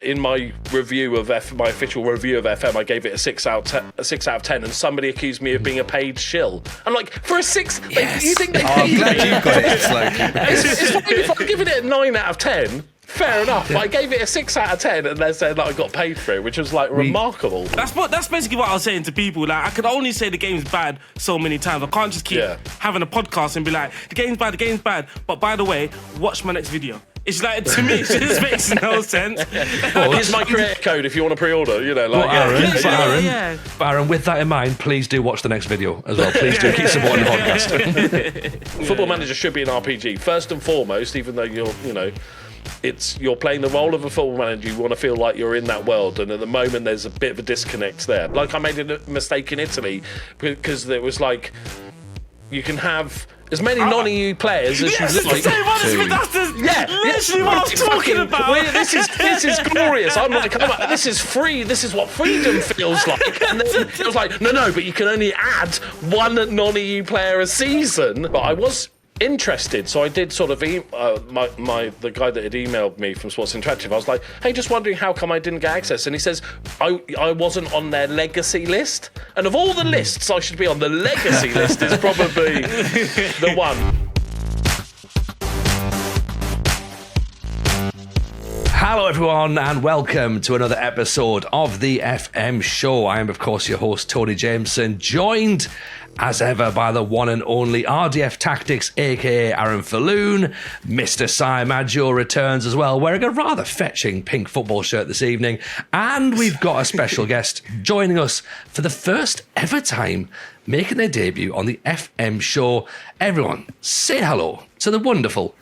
in my review of my official review of FM, I gave it a 6 out of 10, and somebody accused me of being a paid shill. I'm like, for a 6, Yes. you think they I'm glad you've got it, Loki. it's fine if I'm giving it a 9 out of 10. Fair enough. But I gave it a 6 out of 10, and they said that I got paid for it, which was like remarkable. That's basically what I was saying to people. Like, I could only say the game's bad so many times. I can't just keep having a podcast and be like, the game's bad. But by the way, watch my next video. It's like, to me, it just makes no sense. Here's my creator code if you want to pre-order. You know, like Aaron, with that in mind, please do watch the next video as well. Please do keep supporting the podcast. Football Manager should be an RPG first and foremost, even though you're playing the role of a football manager. You want to feel like you're in that world, and at the moment there's a bit of a disconnect there. Like, I made a mistake in Italy because there was like, you can have as many non-EU players as you like. Literally what I'm talking about. This is glorious. I'm like, this is free. This is what freedom feels like. And then it was like, no, but you can only add one non-EU player a season. But I was interested, so I did sort of the guy that had emailed me from Sports Interactive. I was like, hey, just wondering how come I didn't get access, and he says I wasn't on their legacy list, and of all the lists I should be on, the legacy list is probably the one. Hello everyone and welcome to another episode of the FM Show. I am of course your host Tony Jameson, joined as ever by the one and only RDF Tactics, aka Aaron Falloon. Mr. Maggio returns as well, wearing a rather fetching pink football shirt this evening. And we've got a special guest joining us for the first ever time making their debut on the FM Show. Everyone, say hello to the wonderful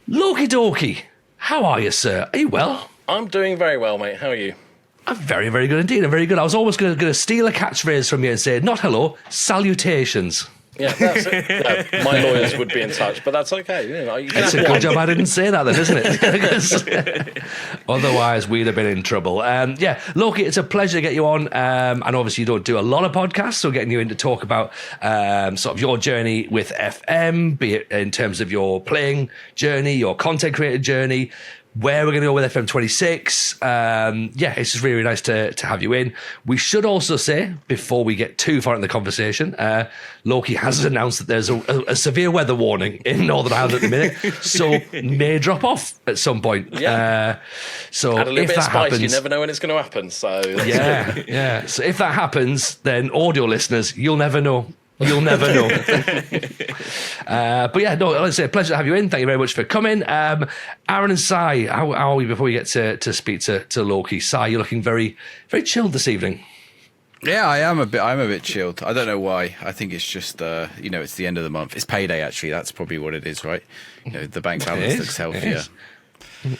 Loki Doki. How are you, sir? Are you well? I'm doing very well, mate. How are you? I'm very, very good indeed. I'm very good. I was almost going to steal a catchphrase from you and say, not hello, salutations. Yeah, that's it. No, my lawyers would be in touch, but that's okay. It's a good job I didn't say that then, isn't it? Otherwise, we'd have been in trouble. Loki, it's a pleasure to get you on. And obviously, you don't do a lot of podcasts, so getting you in to talk about sort of your journey with FM, be it in terms of your playing journey, your content creator journey, where we're going to go with FM26. It's just really nice to have you in. We should also say, before we get too far in the conversation, Loki has announced that there's a severe weather warning in Northern Ireland at the minute, so may drop off at some point. Yeah. So add a little if bit that of spice, happens, you never know when it's going to happen. So yeah. So if that happens, then audio listeners, you'll never know. You'll never know. But yeah, no, like I say, pleasure to have you in. Thank you very much for coming. Aaron and Sai, how are we before we get to speak to Loki? Sai, you're looking very, very chilled this evening. Yeah, I'm a bit chilled. I don't know why. I think it's just, it's the end of the month. It's payday, actually. That's probably what it is, right? The bank balance looks healthier.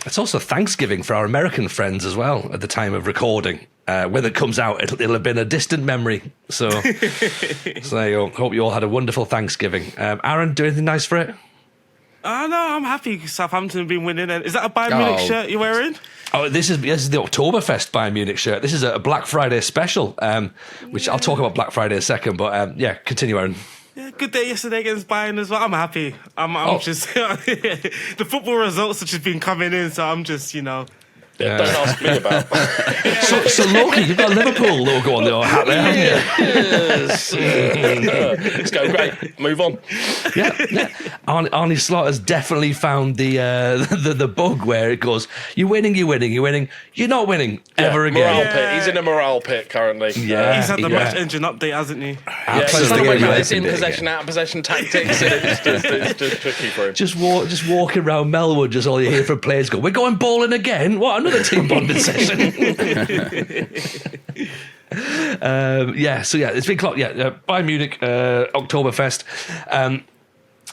It's also Thanksgiving for our American friends as well at the time of recording. When it comes out, it'll have been a distant memory. So I hope you all had a wonderful Thanksgiving. Aaron, do anything nice for it? No, I'm happy Southampton have been winning. Is that a Bayern Munich shirt you're wearing? Oh, this is the Oktoberfest Bayern Munich shirt. This is a Black Friday special, which I'll talk about Black Friday in a second. But continue, Aaron. Yeah, good day yesterday against Bayern as well. I'm happy. I'm just the football results have just been coming in, so I'm just don't ask me about. So Loki, you've got a Liverpool logo on your hat there, haven't you? Yes. Let's go. Great. Move on. Yeah. Arnie Slaughter's definitely found the bug where it goes, you're winning, you're not winning ever again. Morale pit. He's in a morale pit currently. Yeah, he's had the match engine update, hasn't he? It's in possession, out of possession tactics. It's just tricky for him. Just walking around Melwood, just all you hear from players go, we're going bowling again. What? Another team bonding session. It's been clocked. Bayern Munich, Oktoberfest.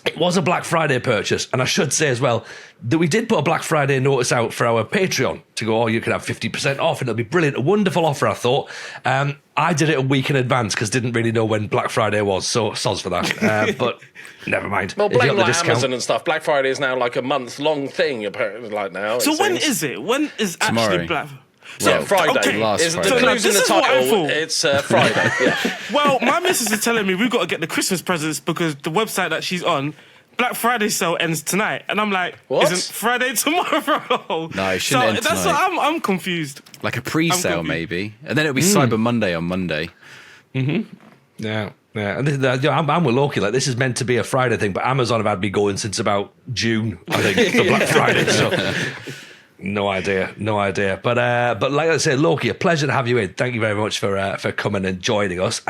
It was a Black Friday purchase, and I should say as well that we did put a Black Friday notice out for our Patreon to go, you can have 50% off, and it'll be brilliant. A wonderful offer, I thought. I did it a week in advance because didn't really know when Black Friday was, so soz for that. But never mind. Well, blame like Amazon and stuff. Black Friday is now like a month-long thing, apparently, like now. So when is it? When is actually Black Friday? Friday. Okay. Last Friday. So The clues in the title, it's Friday. Yeah. Well, my missus is telling me we've got to get the Christmas presents because the website that she's on, Black Friday sale ends tonight, and I'm like, What? isn't Friday tomorrow? No, it shouldn't end that's tonight. what I'm confused. Like a pre-sale, confused. maybe. And then it'll be Cyber Monday on Monday. Yeah. And I'm with Loki. Like, this is meant to be a Friday thing, but Amazon have had me going since about June, I think, for Black Friday. So no idea. But like I said, Loki, a pleasure to have you in. Thank you very much for coming and joining us.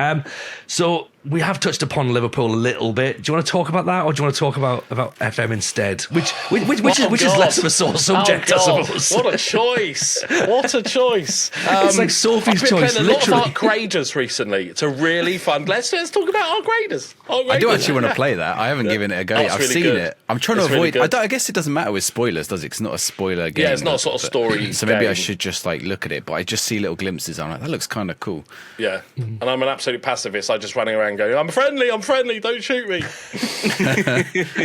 So we have touched upon Liverpool a little bit. Do you want to talk about that, or do you want to talk about FM instead? Which is less of a sore subject, I suppose. What a choice! What a choice! It's like Sophie's I've been choice, playing a lot of literally. Arc Graders recently. It's a really fun. Let's talk about Arc Graders. I do actually want to play that. I haven't given it a go. That's I've really seen good. it. I'm trying to It's really avoid. good. I guess it doesn't matter with spoilers, does it? 'Cause it's not a spoiler game. Yeah, it's not a sort of story So maybe I game. should just like look at it. But I just see little glimpses. I'm like, that looks kind of cool. Yeah, and I'm an absolute pacifist. I just running around going, I'm friendly, don't shoot me.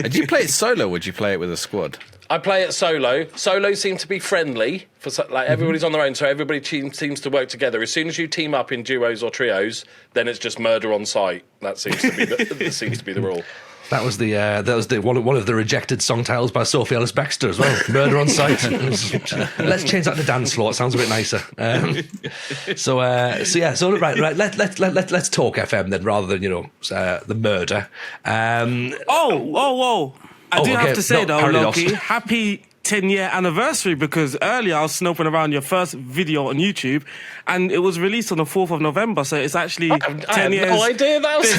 Do you play it solo, or would you play it with a squad? I play it solo. Solo seem to be friendly like everybody's on their own, so everybody seems to work together. As soon as you team up in duos or trios, then it's just murder on sight. That seems to be the rule. That was the one of the rejected song titles by Sophie Ellis Bextor as well. Murder on Sight. Let's change that to dance floor. It sounds a bit nicer. So right. Let's talk FM then, rather than the murder. Whoa. I do okay. have to say, No, though, Paradox. Loki, happy 10-year anniversary, because earlier I was snoping around your first video on YouTube and it was released on the 4th of November, so it's actually 10 years. No idea that was.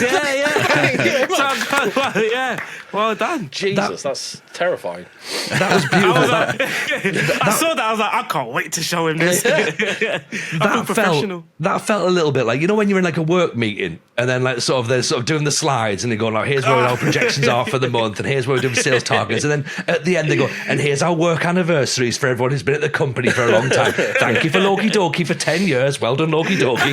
Yeah. Well done. Jesus, that's terrifying. That was beautiful. I saw that, I was like, I can't wait to show him this. I feel professional. That felt a little bit like, when you're in like a work meeting and then like they're sort of doing the slides and they're going like, here's where our projections are for the month and here's where we're doing sales targets, and then at the end they go, and here's our work anniversaries for everyone who's been at the company for a long time. Thank you for Loki Doki for 10 years. Well done, Loki Doki.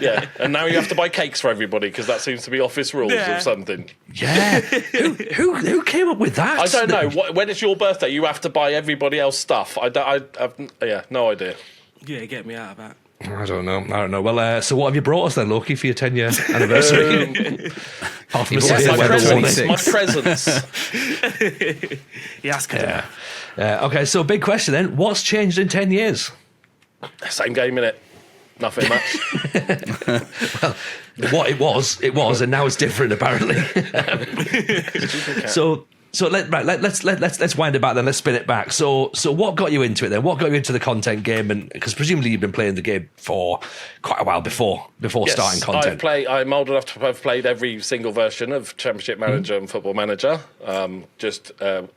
Yeah, and now you have to buy cakes for everybody because that seems to be office rules or something. Yeah. Who came up with that? I don't know. When it's your birthday, you have to buy everybody else stuff. I've no idea. Yeah, get me out of that. I don't know. Well, so what have you brought us then, Loki, for your 10-year anniversary? Apart from a severe weather warning. My presents. Yeah, that's good. Okay, so big question then. What's changed in 10 years? Same game, innit? Nothing much. What it was, and now it's different apparently. So let's wind it back then. Let's spin it back. So what got you into it then? What got you into the content game? And because presumably you've been playing the game for quite a while before starting content. I'm old enough to have played every single version of Championship Manager and Football Manager, just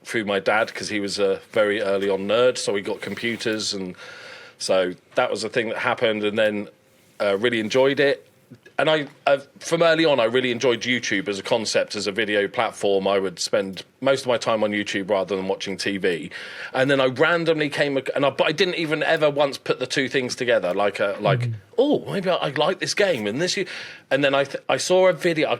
through my dad, because he was a very early on nerd. So we got computers, and so that was a thing that happened. And then really enjoyed it. And I from early on, I really enjoyed YouTube as a concept, as a video platform. I would spend most of my time on YouTube rather than watching TV. And then I randomly but I didn't even ever once put the two things together. Oh, maybe I like this game and this. And then I saw a video.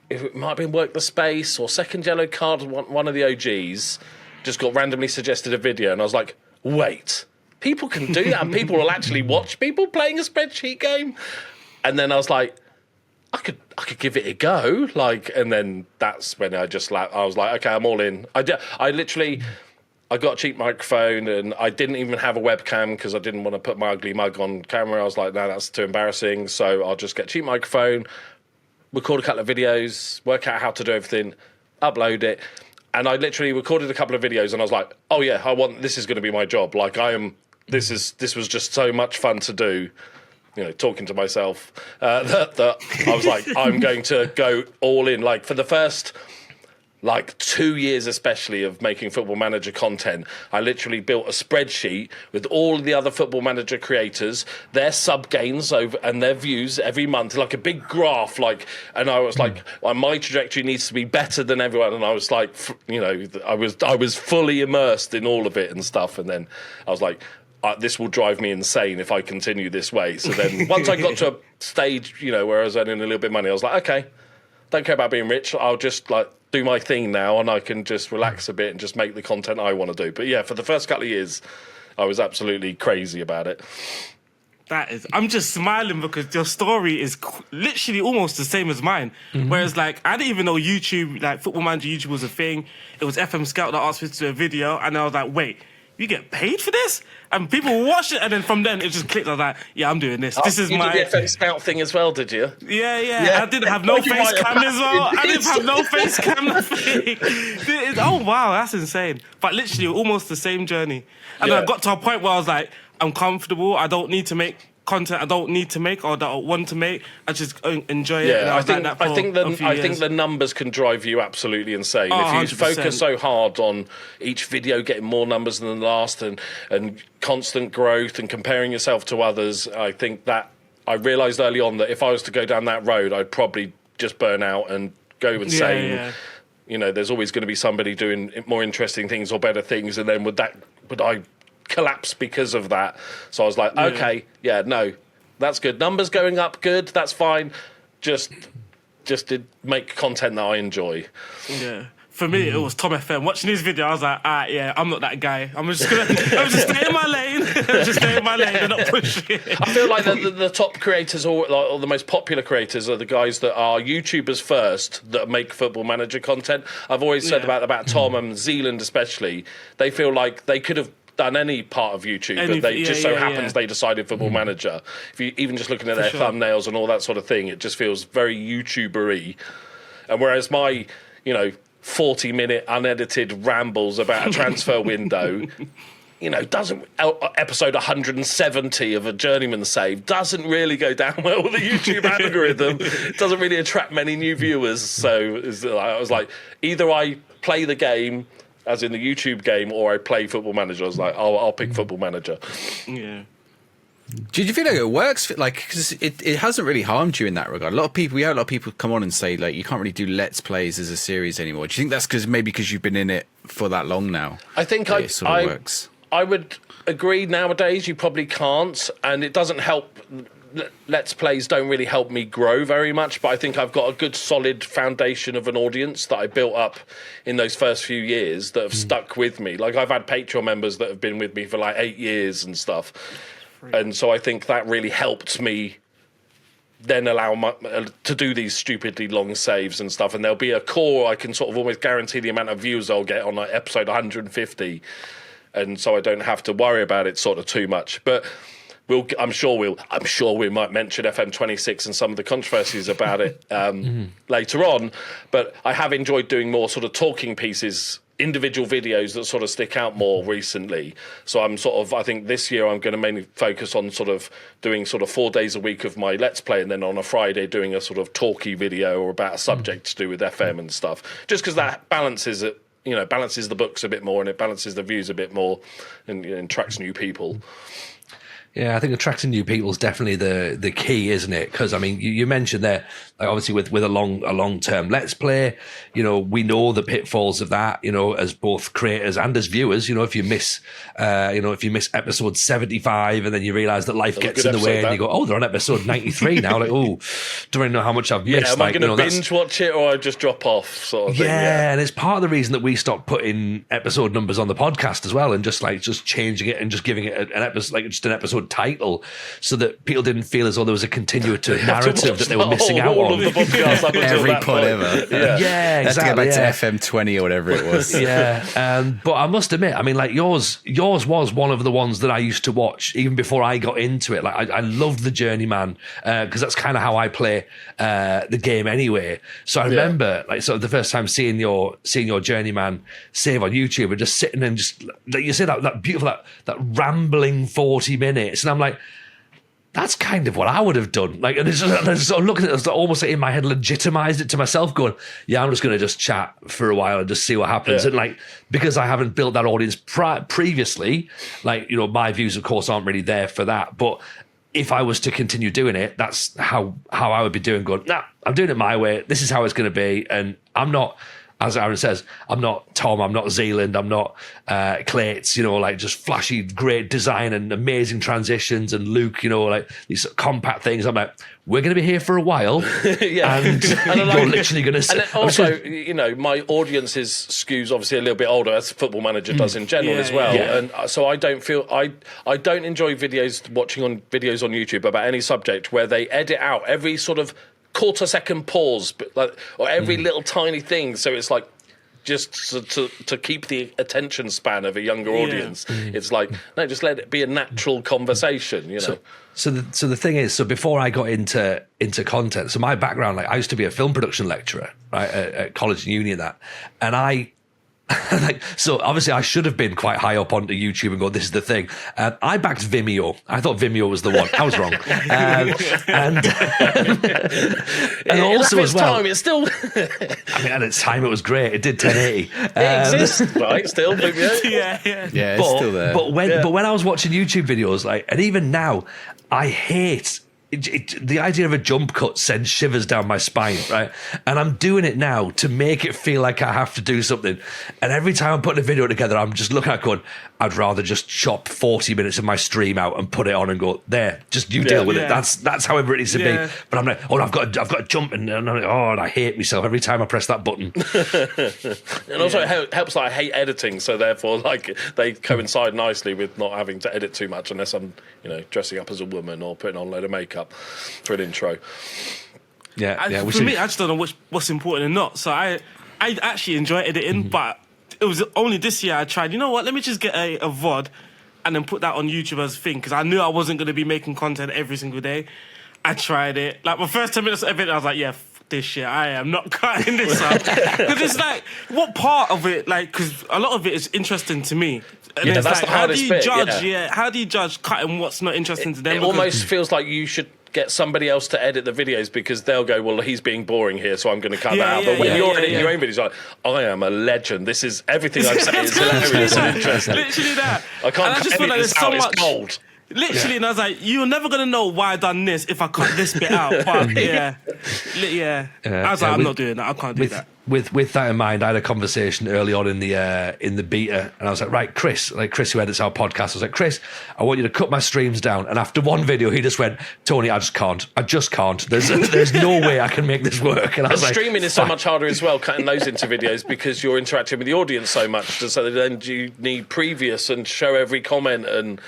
If it might have been Work the Space or SecondYellowCard, one of the OGs, just got randomly suggested a video, and I was like, wait, people can do that, and people will actually watch people playing a spreadsheet game. And then I was like, I could give it a go, and then that's when I was like, okay, I'm all in. I got a cheap microphone, and I didn't even have a webcam because I didn't want to put my ugly mug on camera. I was like, no, that's too embarrassing. So I'll just get a cheap microphone, record a couple of videos, work out how to do everything, upload it. And I literally recorded a couple of videos, and I was like, oh yeah, this is going to be my job. This was just so much fun to do. Talking to myself, that I was like, I'm going to go all in. For the first 2 years, especially of making Football Manager content, I literally built a spreadsheet with all the other Football Manager creators, their sub gains over and their views every month, like a big graph. And I was like, well, my trajectory needs to be better than everyone. And I was like, I was fully immersed in all of it and stuff. And then I was like, this will drive me insane if I continue this way. So then once I got to a stage, where I was earning a little bit of money, I was like, okay, don't care about being rich. I'll just do my thing now, and I can just relax a bit and just make the content I want to do. But yeah, for the first couple of years, I was absolutely crazy about it. I'm just smiling because your story is literally almost the same as mine. Whereas, like, I didn't even know YouTube, like, Football Manager YouTube was a thing. It was FM Scout that asked me to do a video, and I was like, wait, you get paid for this? And people watch it, and then from then it just clicked. I was like, yeah, I'm doing this. This is you my... did the FM Scout thing as well, did you? Yeah. I didn't have no face cam as well. I didn't have no face cam, nothing. Oh, wow, that's insane. But literally, almost the same journey. And I got to a point where I was like, I'm comfortable. I don't need to make content I don't need to make or that I want to make. I just enjoy it. Yeah, I think the numbers can drive you absolutely insane. If you 100%. focus so hard on each video getting more numbers than the last and constant growth and comparing yourself to others, I think that I realised early on that if I was to go down that road, I'd probably just burn out and go insane. Yeah. You know, there's always going to be somebody doing more interesting things or better things, and then would I collapse because of that? So I was like, okay, no, that's good. Numbers going up, good, that's fine. Just to make content that I enjoy. Yeah. For me, it was Tom FM. Watching his video, I was like, I'm not that guy. I'm just stay in my lane. And not push it. I feel like the top creators or the most popular creators are the guys that are YouTubers first that make Football Manager content. I've always said about Tom and Zealand especially. They feel like they could have done any part of YouTube, but they just so happens they decided Football Manager. If you even just looking at their thumbnails and all that sort of thing, it just feels very YouTuber-y. And whereas my, 40-minute unedited rambles about a transfer window, doesn't episode 170 of a journeyman save doesn't really go down well with the YouTube algorithm. It doesn't really attract many new viewers. So I was like, either I play the game, as in the YouTube game, or I play Football Manager. I was like, I'll pick Football Manager. Yeah. Did you feel like it works? Like, because it hasn't really harmed you in that regard. We had a lot of people come on and say, like, you can't really do Let's Plays as a series anymore. Do you think that's because you've been in it for that long now? I think it sort of works. I would agree. Nowadays, you probably can't, and it doesn't help. Let's Plays don't really help me grow very much, but I think I've got a good solid foundation of an audience that I built up in those first few years that have stuck with me. Like, I've had Patreon members that have been with me for like 8 years and stuff. And so I think that really helped me then allow to do these stupidly long saves and stuff. And there'll be a core, I can sort of almost guarantee the amount of views I'll get on like episode 150. And so I don't have to worry about it sort of too much. But I'm sure we might mention FM26 and some of the controversies about it later on. But I have enjoyed doing more sort of talking pieces, individual videos that sort of stick out more recently. So I think this year I'm going to mainly focus on sort of doing sort of 4 days a week of my Let's Play, and then on a Friday doing a sort of talky video or about a subject to do with FM and stuff. Just because that balances it, balances the books a bit more, and it balances the views a bit more, and attracts new people. Yeah, I think attracting new people is definitely the key, isn't it? Because I mean, you mentioned there, like obviously with a long term Let's Play, we know the pitfalls of that, as both creators and as viewers. If you miss episode 75 and then you realise that life gets in the way, and you go, oh, they're on episode 93 now. Like, oh, don't really know how much I've missed. Yeah, am I going to binge watch it or I just drop off? Sort of thing. Yeah, and it's part of the reason that we stopped putting episode numbers on the podcast as well, and just changing it and just giving it an episode, like just an episode title, so that people didn't feel as though there was a continuative narrative that they were missing out on. Every pod ever. Yeah, exactly. Let's get back to FM20 or whatever it was. Yeah, but I must admit, I mean, like yours was one of the ones that I used to watch even before I got into it. Like I loved the Journeyman because that's kind of how I play the game anyway. So I remember, like, sort of the first time seeing your Journeyman save on YouTube and just sitting and just like you say that beautiful that rambling 40 minutes. And I'm like, that's kind of what I would have done. Like, and it's just, I was sort of looking at it, almost like in my head, legitimized it to myself, going, yeah, I'm just going to just chat for a while and just see what happens. And like, because I haven't built that audience previously, like, my views, of course, aren't really there for that. But if I was to continue doing it, that's how I would be doing, going, nah, I'm doing it my way. This is how it's going to be. And I'm not as Aaron says, I'm not Tom, I'm not Zealand, I'm not Clates, you know, like just flashy, great design and amazing transitions, and Luke, you know, like these compact things. I'm like, we're going to be here for a while. Yeah. And you're literally going to... And also, you know, my audience skews obviously a little bit older, as Football Manager does in general as well. Yeah. And so I don't feel... I don't enjoy watching videos on YouTube about any subject where they edit out every sort of quarter-second pause, or every little tiny thing. So it's like, just to keep the attention span of a younger audience. It's like, no, just let it be a natural conversation, you know. So the thing is, so before I got into content, so my background, like I used to be a film production lecturer, right, at college and uni and that, and I so obviously I should have been quite high up onto YouTube and go, this is the thing. I backed Vimeo. I thought Vimeo was the one. I was wrong. And also as well, time, it's still. I mean, at its time, it was great. It did 1080. It exists, right? Still, Vimeo. Yeah. It's still there. But when I was watching YouTube videos, like, and even now, I hate. The idea of a jump cut sends shivers down my spine, right? And I'm doing it now to make it feel like I have to do something. And every time I'm putting a video together, I'm just looking at it going, I'd rather just chop 40 minutes of my stream out and put it on and go, there, just you deal with it. That's however it needs to be. But I'm like, oh, I've got to jump, and I'm like, oh, and I hate myself every time I press that button. And also it helps that I hate editing, so therefore, like, they coincide nicely with not having to edit too much unless I'm, you know, dressing up as a woman or putting on a load of makeup for an intro. For me, I just don't know what's important and not. So I actually enjoy editing, but it was only this year I tried, you know what, let me just get a VOD and then put that on YouTube as a thing, because I knew I wasn't going to be making content every single day. I tried it. Like, my first 10 minutes of it, I was like, yeah, this shit, I am not cutting this up. Because it's like, what part of it, like, because a lot of it is interesting to me. And it's that's like, the hardest bit, how do you judge cutting what's not interesting to them? It almost feels like you should get somebody else to edit the videos, because they'll go, well, he's being boring here, so I'm going to cut that out. But when you're editing your own videos, like, I am a legend. This is everything I'm saying is hilarious and interesting. Literally that. I can't just edit feel like this there's out. so It's much gold. Literally, and I was like, you're never going to know why I done this if I cut this bit out. But I was like, I'm not doing that. I can't do that. With that in mind, I had a conversation early on in the beta, and I was like, right, Chris, who edits our podcast, I was like, Chris, I want you to cut my streams down. And after one video, he just went, Tony, I just can't. There's no way I can make this work. And I was like, streaming is so much harder as well, cutting those into videos, because you're interacting with the audience so much. So then you need previous and show every comment and.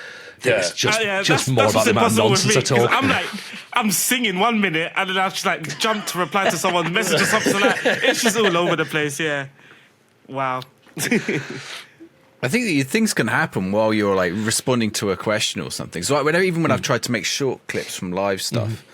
Yeah, it's just more about the amount of nonsense I talk. I'm like, I'm singing 1 minute and then I'll just like jump to reply to someone's message or something like it's just all over the place, Wow. I think that things can happen while you're like responding to a question or something. So when I've tried to make short clips from live stuff,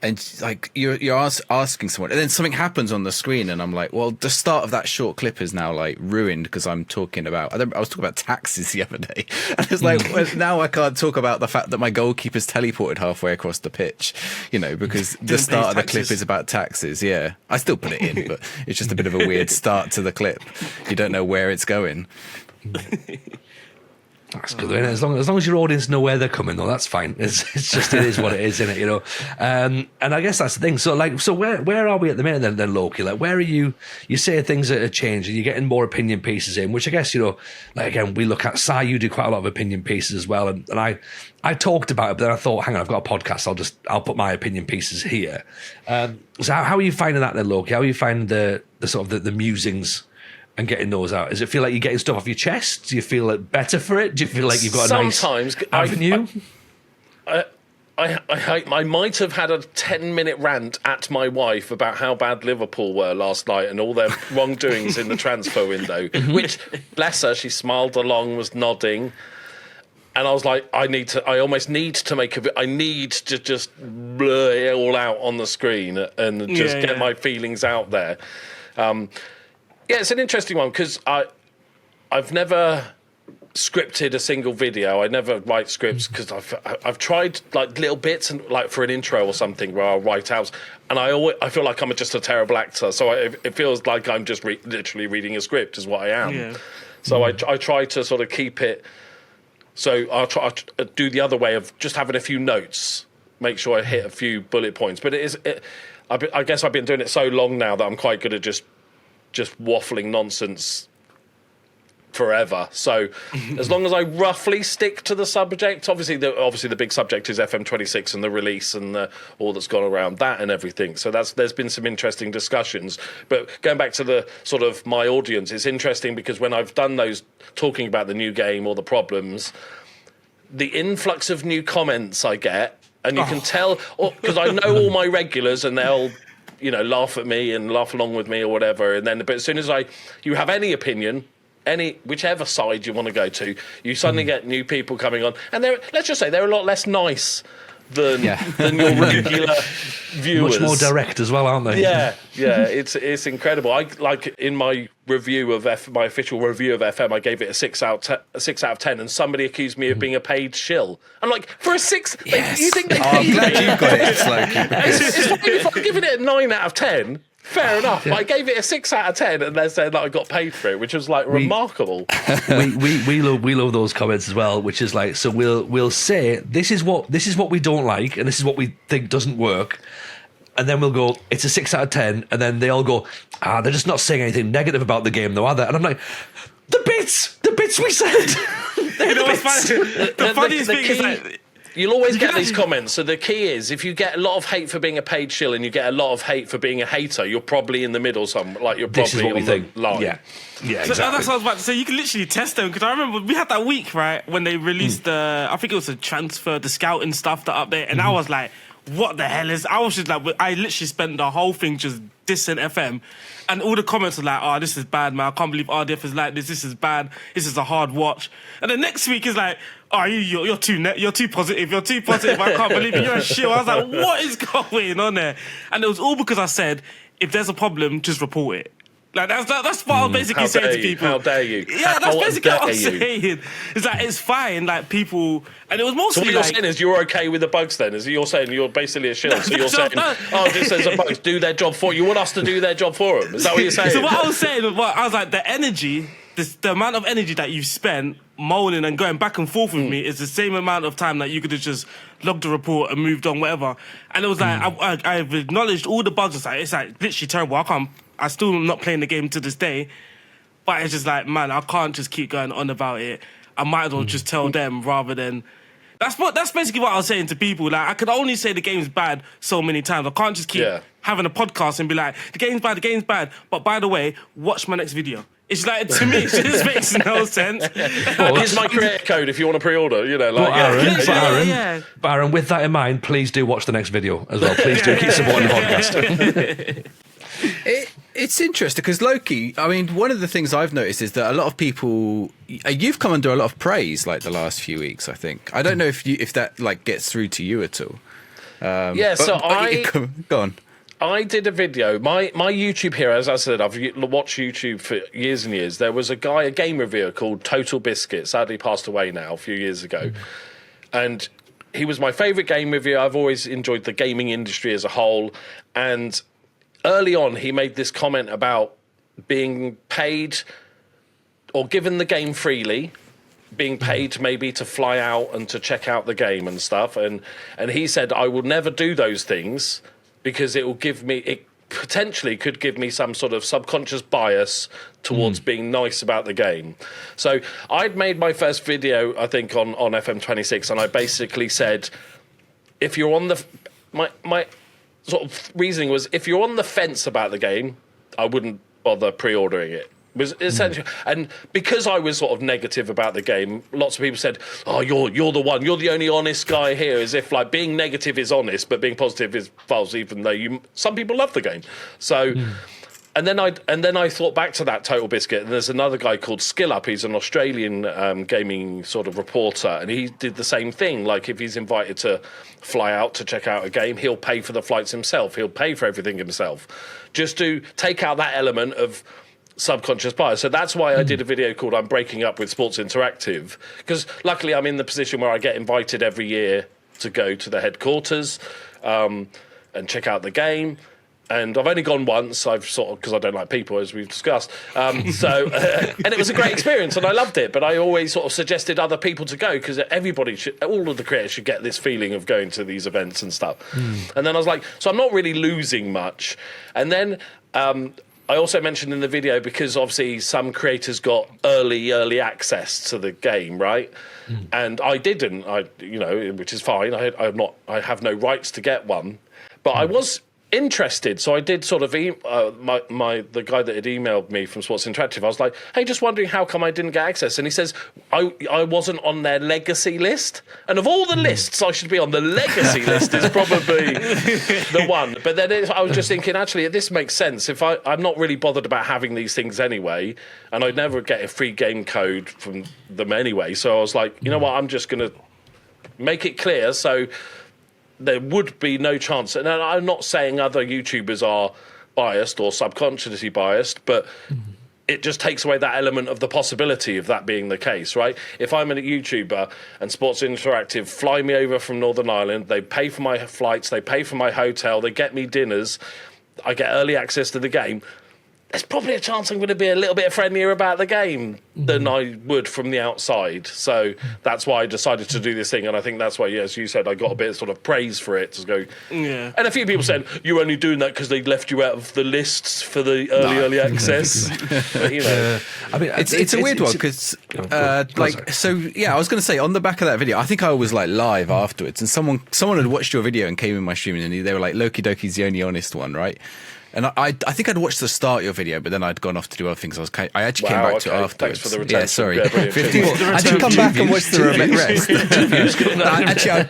and like you're asking someone, and then something happens on the screen, and I'm like, well, the start of that short clip is now like ruined because I'm talking about. I was talking about taxes the other day, and it's like well, now I can't talk about the fact that my goalkeeper's teleported halfway across the pitch, you know, because the start of the clip is about taxes. Yeah, I still put it in, but it's just a bit of a weird start to the clip. You don't know where it's going. That's good. As long as your audience know where they're coming, though, that's fine. It's just it is what it is, isn't it? You know. And I guess that's the thing. So where are we at the minute then Loki? Like, where are you? You say things that are changing. You're getting more opinion pieces in, which I guess, you know, like again, we look at Si. You do quite a lot of opinion pieces as well, and I talked about it, but then I thought, hang on, I've got a podcast. I'll put my opinion pieces here. So how are you finding that then, Loki? How are you finding the sort of the musings and getting those out? Does it feel like you're getting stuff off your chest? Do you feel better for it? Do you feel like you've got a nice avenue? I might have had a 10-minute rant at my wife about how bad Liverpool were last night and all their wrongdoings in the transfer window, which, bless her, she smiled along, was nodding. And I was like, I need to just blur it all out on the screen and just get my feelings out there. Yeah, it's an interesting one because I've never scripted a single video. I never write scripts because I've tried like little bits and like for an intro or something where I'll write out, and I feel like I'm just a terrible actor. So it feels like I'm just literally reading a script is what I am. Yeah. So I try to sort of keep it. So I'll try to do the other way of just having a few notes, make sure I hit a few bullet points. But I guess I've been doing it so long now that I'm quite good at just just waffling nonsense forever. So as long as I roughly stick to the subject, obviously the big subject is FM26 and the release and all that's gone around that and everything. So there's been some interesting discussions. But going back to the sort of my audience, it's interesting because when I've done those talking about the new game or the problems, the influx of new comments I get, and you can tell, because I know all my regulars and they'll laugh at me and laugh along with me or whatever. And then, but as soon as you have any opinion, whichever side you want to go to, you suddenly get new people coming on, and let's just say they're a lot less nice than your regular viewers. Much more direct as well, aren't they? Yeah, it's incredible. I like in my review of my official review of FM, I gave it a 6 out of 10, and somebody accused me of being a paid shill. I'm like, for a 6, yes. You think they I'm glad you've got it. It's like it's fine if I'm giving it a 9 out of 10. Fair enough. I gave it a 6 out of 10, and they said that I got paid for it, which was like remarkable. we love those comments as well, which is like, so we'll say this is what we don't like, and this is what we think doesn't work, and then we'll go, it's a 6 out of 10, and then they all go, they're just not saying anything negative about the game, though, are they? And I'm like, the bits we said. You know what's funny? The funniest thing is like, you'll always get these comments. So the key is, if you get a lot of hate for being a paid shill and you get a lot of hate for being a hater, you're probably in the middle. You're probably on the line. Yeah, exactly. So that's what I was about to say. You can literally test them, because I remember we had that week, right, when they released I think it was the scouting stuff, the update, and I was like, what the hell is? I was just like, I literally spent the whole thing just dissing FM, and all the comments were like, oh, this is bad, man. I can't believe RDF is like this. This is bad. This is a hard watch. And the next week is like, oh, you're too positive. You're too positive. I can't believe it. You're a shill. I was like, what is going on there? And it was all because I said, if there's a problem, just report it. Like that's what I was basically saying to people. How dare you? Yeah, that's basically what I was saying. It's like, it's fine. Like people, and it was mostly. So what you're saying is you're okay with the bugs then? Is you're saying you're basically a shill? So you're saying, this says the bugs do their job for you. You want us to do their job for them? Is that what you're saying? So what I was saying, I was like, the energy, the amount of energy that you've spent moaning and going back and forth with me is the same amount of time that you could have just logged a report and moved on, whatever. And it was like, I've acknowledged all the bugs. It's like literally terrible. I still not playing the game to this day, but it's just like, man, I can't just keep going on about it. I might as well just tell them rather than. That's basically what I was saying to people. Like, I could only say the game's bad so many times. I can't just keep having a podcast and be like, the game's bad. But by the way, watch my next video. It's like, to me, it just makes no sense. Here's my creator code if you want to pre-order. But Aaron, with that in mind, please do watch the next video as well. Please do keep supporting the podcast. It's interesting because Loki, I mean, one of the things I've noticed is that a lot of people, you've come under a lot of praise like the last few weeks, I think. I don't know if that like gets through to you at all. Go on. I did a video. My YouTube hero, as I said, I've watched YouTube for years and years. There was a game reviewer called Total Biscuit, sadly passed away now a few years ago. And he was my favourite game reviewer. I've always enjoyed the gaming industry as a whole. And early on, he made this comment about being paid or given the game freely, being paid maybe to fly out and to check out the game and stuff. And he said, I will never do those things because it potentially could give me some sort of subconscious bias towards being nice about the game. So I'd made my first video, I think, on FM26, and I basically said, if you're on my sort of reasoning was, if you're on the fence about the game, I wouldn't bother pre-ordering it. Was essentially, and because I was sort of negative about the game, lots of people said, "Oh, you're the one. You're the only honest guy here." As if like being negative is honest, but being positive is false. Even though some people love the game. So, and then I thought back to that Total Biscuit. And there's another guy called Skill Up. He's an Australian gaming sort of reporter, and he did the same thing. Like if he's invited to fly out to check out a game, he'll pay for the flights himself. He'll pay for everything himself, just to take out that element of subconscious bias. So that's why I did a video called I'm Breaking Up with Sports Interactive, because luckily I'm in the position where I get invited every year to go to the headquarters and check out the game. And I've only gone once. I've sort of, because I don't like people, as we've discussed. And it was a great experience, and I loved it. But I always sort of suggested other people to go because all of the creators should get this feeling of going to these events and stuff. And then I was like, so I'm not really losing much. And then I also mentioned in the video, because obviously some creators got early access to the game, right? And I didn't. Which is fine. I have no rights to get one, but I was interested, so I did sort of the guy that had emailed me from Sports Interactive. I was like, hey, just wondering how come I didn't get access, and he says I wasn't on their legacy list, and of all the lists I should be on, the legacy list is probably the one. But then I was just thinking, actually, this makes sense. If I'm not really bothered about having these things anyway, and I'd never get a free game code from them anyway, so I was like, you know what, I'm just going to make it clear so there would be no chance. And I'm not saying other YouTubers are biased or subconsciously biased, but it just takes away that element of the possibility of that being the case, right? If I'm a YouTuber and Sports Interactive fly me over from Northern Ireland, they pay for my flights, they pay for my hotel, they get me dinners, I get early access to the game, there's probably a chance I'm going to be a little bit friendlier about the game than I would from the outside. So that's why I decided to do this thing. And I think that's why, as you said, I got a bit of sort of praise for it to go. Yeah. And a few people said, you're only doing that because they left you out of the lists for the early access. But, I mean, it's a weird one because, I was going to say, on the back of that video, I think I was like live afterwards, and someone had watched your video and came in my stream, and they were like, Loki Doki's the only honest one, right? And I think I'd watched the start of your video, but then I'd gone off to do other things. I actually came back to it afterwards. Thanks for the retention. Yeah, sorry. Yeah, 15. I did come back and watch the rest.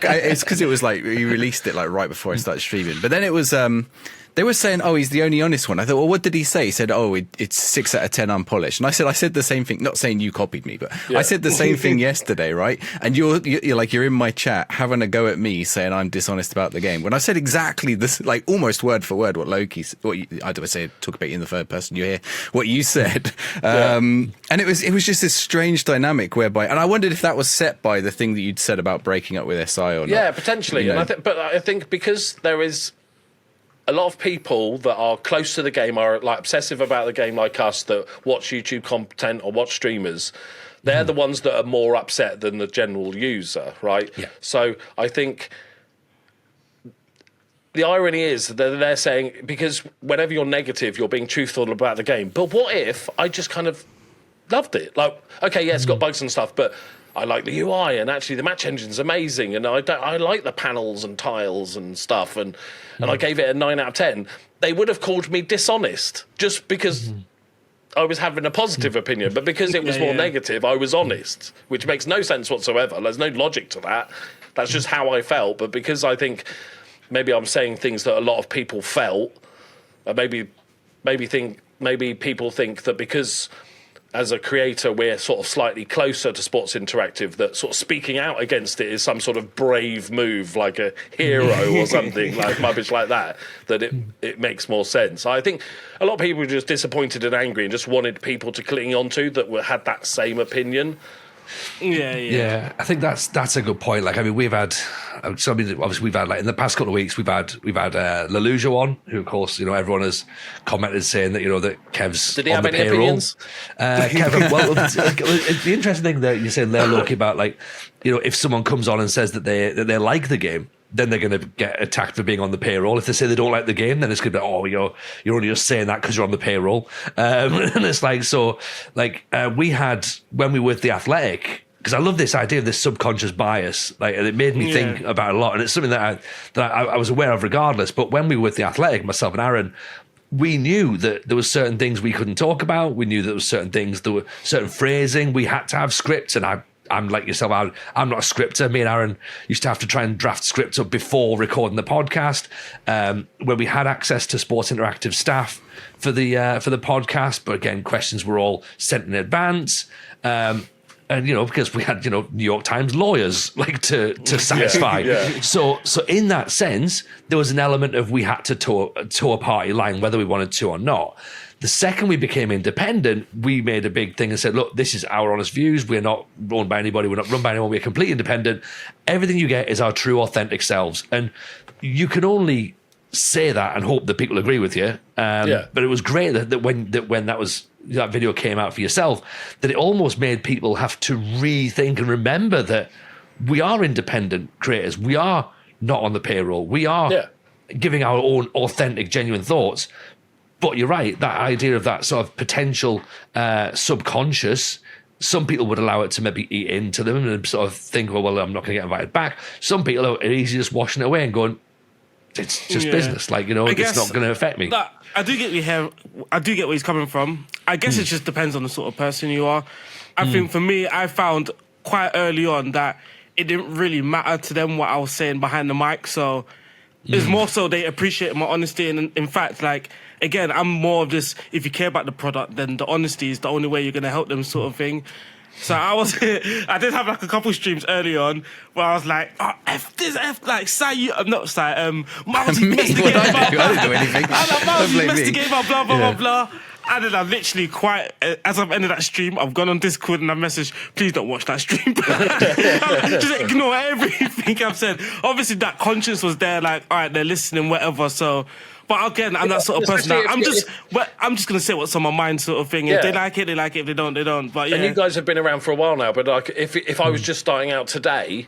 It's because it was like you released it like right before I started streaming. But then it was they were saying, oh, he's the only honest one. I thought, well, what did he say? He said, oh, it's 6 out of 10 unpolished. And I said the same thing. Not saying you copied me, but I said the same thing yesterday, right? And you're in my chat having a go at me saying I'm dishonest about the game when I said exactly this, like almost word for word what I don't say talk about you in the third person. You hear what you said, and it was just this strange dynamic whereby, and I wondered if that was set by the thing that you'd said about breaking up with SI or not. Yeah, potentially. And I think because there is a lot of people that are close to the game, are like obsessive about the game like us, that watch YouTube content or watch streamers, they're the ones that are more upset than the general user, right? Yeah. So I think the irony is that they're saying, because whenever you're negative, you're being truthful about the game. But what if I just kind of loved it? Like, okay, yeah, it's got bugs and stuff, but I like the UI, and actually the match engine's amazing, and I like the panels and tiles and stuff, and I gave it a 9 out of 10. They would have called me dishonest just because I was having a positive opinion, but because it was more negative, I was honest, which makes no sense whatsoever. There's no logic to that. That's just how I felt. But because I think maybe I'm saying things that a lot of people felt, maybe people think that because as a creator, we're sort of slightly closer to Sports Interactive, that sort of speaking out against it is some sort of brave move, like a hero or something, like rubbish like that it makes more sense. I think a lot of people were just disappointed and angry and just wanted people to cling onto that had that same opinion. Yeah. I think that's a good point. Like, I mean, obviously we've had like in the past couple of weeks we've had Leluja on, who of course everyone has commented saying that that Kev's did he on have the any payroll. Opinions? Kevin, well, it's the interesting thing that you're saying there, Loki, about like if someone comes on and says that they like the game, then they're going to get attacked for being on the payroll. If they say they don't like the game, then it's going to be, oh, you're only just saying that because you're on the payroll. And it's like, so like we had, when we were with The Athletic, because I love this idea of this subconscious bias, like, and it made me think about it a lot. And it's something that I was aware of regardless. But when we were with The Athletic, myself and Aaron, we knew that there were certain things we couldn't talk about. We knew that there were certain things, there were certain phrasing. We had to have scripts, and I'm like yourself, I'm not a scripter. Me and Aaron used to have to try and draft scripts up before recording the podcast. When we had access to Sports Interactive staff for the podcast, but again, questions were all sent in advance. And because we had New York Times lawyers like to satisfy. So in that sense, there was an element of we had to toe a party line whether we wanted to or not. The second we became independent, we made a big thing and said, look, this is our honest views. We're not owned by anybody. We're not run by anyone. We're completely independent. Everything you get is our true, authentic selves. And you can only say that and hope that people agree with you. But it was great that when that video came out for yourself, that it almost made people have to rethink and remember that we are independent creators. We are not on the payroll. We are giving our own authentic, genuine thoughts. But you're right, that idea of that sort of potential subconscious, some people would allow it to maybe eat into them and sort of think, well, I'm not going to get invited back. Some people are easy just washing it away and going, it's just business. Like, it's not going to affect me. I do get I do get where he's coming from. I guess it just depends on the sort of person you are. I think for me, I found quite early on that it didn't really matter to them what I was saying behind the mic. So it's more so they appreciate my honesty. And in fact, like, again, I'm more of this, if you care about the product, then the honesty is the only way you're going to help them sort of thing. So I did have like a couple streams early on where I was like, F this, like, Miles, you messed the game up. I didn't do anything. I'm like, Miles, you messed the game up, blah, blah, blah, blah. And then I've literally as I've ended that stream, I've gone on Discord and I've messaged, please don't watch that stream. Just ignore everything I've said. Obviously, that conscience was there, like, all right, they're listening, whatever, so... But again, I'm that sort of person. I'm just going to say what's on my mind, sort of thing. If they like it, they like it. If they don't, they don't. But yeah. And you guys have been around for a while now. But like, if I was just starting out today,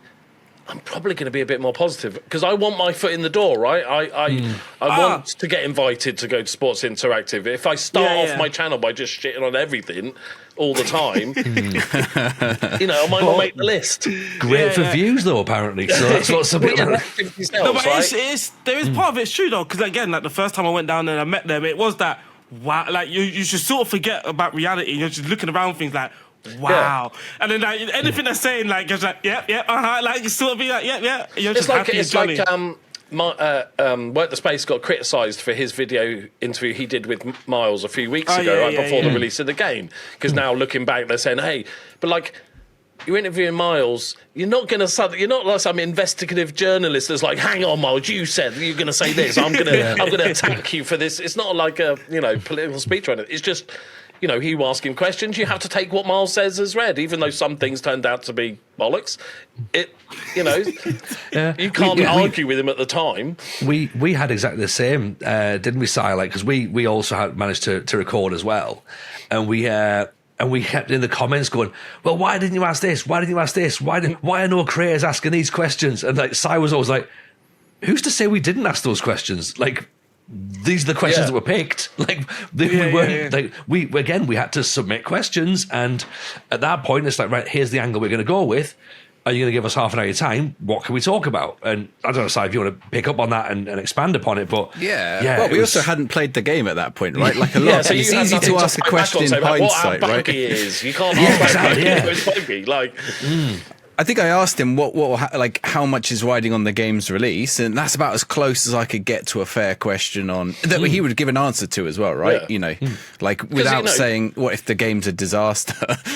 I'm probably going to be a bit more positive because I want my foot in the door, right? I want to get invited to go to Sports Interactive. If I start off my channel by just shitting on everything all the time, I might not make the list. Great for views, though, apparently. So that's what some people... No, but there is part of it's true, though, because, again, like, the first time I went down there and I met them, it was that, wow, like, you just sort of forget about reality. You're just looking around things like, wow. Yeah. And then, like, anything they're saying, like, just like, like, you sort of be like, You're just happy it's like Work the Space got criticised for his video interview he did with Miles a few weeks ago, before the release of the game. Because now looking back, they're saying, hey, but like, you're interviewing Miles, you're not like some investigative journalist that's like, hang on, Miles, you said you're going to say this, I'm going to attack you for this. It's not like a political speech or anything. It's just, you ask him questions, you have to take what Miles says as read, even though some things turned out to be bollocks. You can't argue with him at the time. We had exactly the same, didn't we, Si? Like, because we also had managed to record as well, and we kept in the comments going, well, why didn't you ask this? Why didn't you ask this? Why are no creators asking these questions? And like, Si was always like, who's to say we didn't ask those questions? Like, these are the questions that were picked. Like, we weren't like we had to submit questions, and at that point, it's like, right, here's the angle we're going to go with. Are you going to give us half an hour of your time? What can we talk about? And I don't know, Si, if you want to pick up on that and expand upon it, but well, we also hadn't played the game at that point, right? Like a lot. So it's easy to ask a question in hindsight, right? Is. You can't ask exactly, like. I think I asked him how much is riding on the game's release, and that's about as close as I could get to a fair question on that he would give an answer to as well, right? Yeah. Like without saying what if the game's a disaster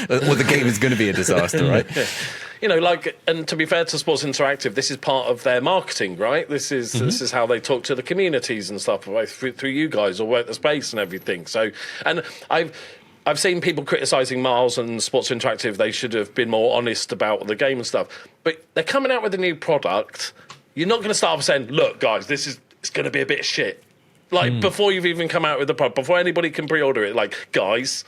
or the game is going to be a disaster, right? And to be fair to Sports Interactive, this is part of their marketing, right? This is how they talk to the communities and stuff, right? through you guys or Work the Space and everything. So, and I've seen people criticising Miles and Sports Interactive. They should have been more honest about the game and stuff. But they're coming out with a new product. You're not going to start off saying, look, guys, it's going to be a bit shit. Like, before you've even come out with the product, before anybody can pre-order it, like, guys,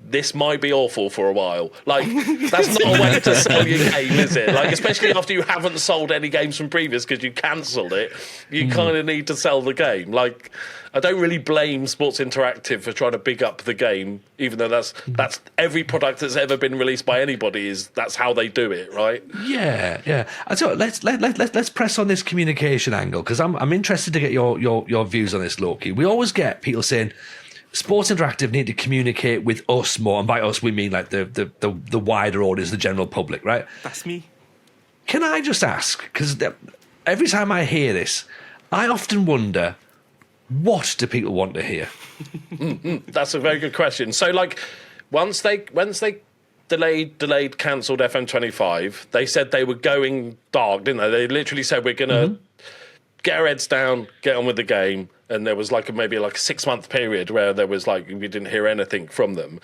this might be awful for a while. Like, that's not a way to sell your game, is it? Like, especially after you haven't sold any games from previous because you cancelled it, you kind of need to sell the game. Like, I don't really blame Sports Interactive for trying to big up the game, even though that's every product that's ever been released by anybody that's how they do it, right? Yeah. So let's press on this communication angle, because I'm interested to get your views on this, Loki. We always get people saying Sports Interactive need to communicate with us more, and by us we mean like the wider audience, the general public, right? That's me. Can I just ask, because every time I hear this, I often wonder, what do people want to hear? That's a very good question. So, like, once they delayed, cancelled FM25, they said they were going dark, didn't they? They literally said, we're going to get our heads down, get on with the game. And there was maybe a 6-month period where there was we didn't hear anything from them.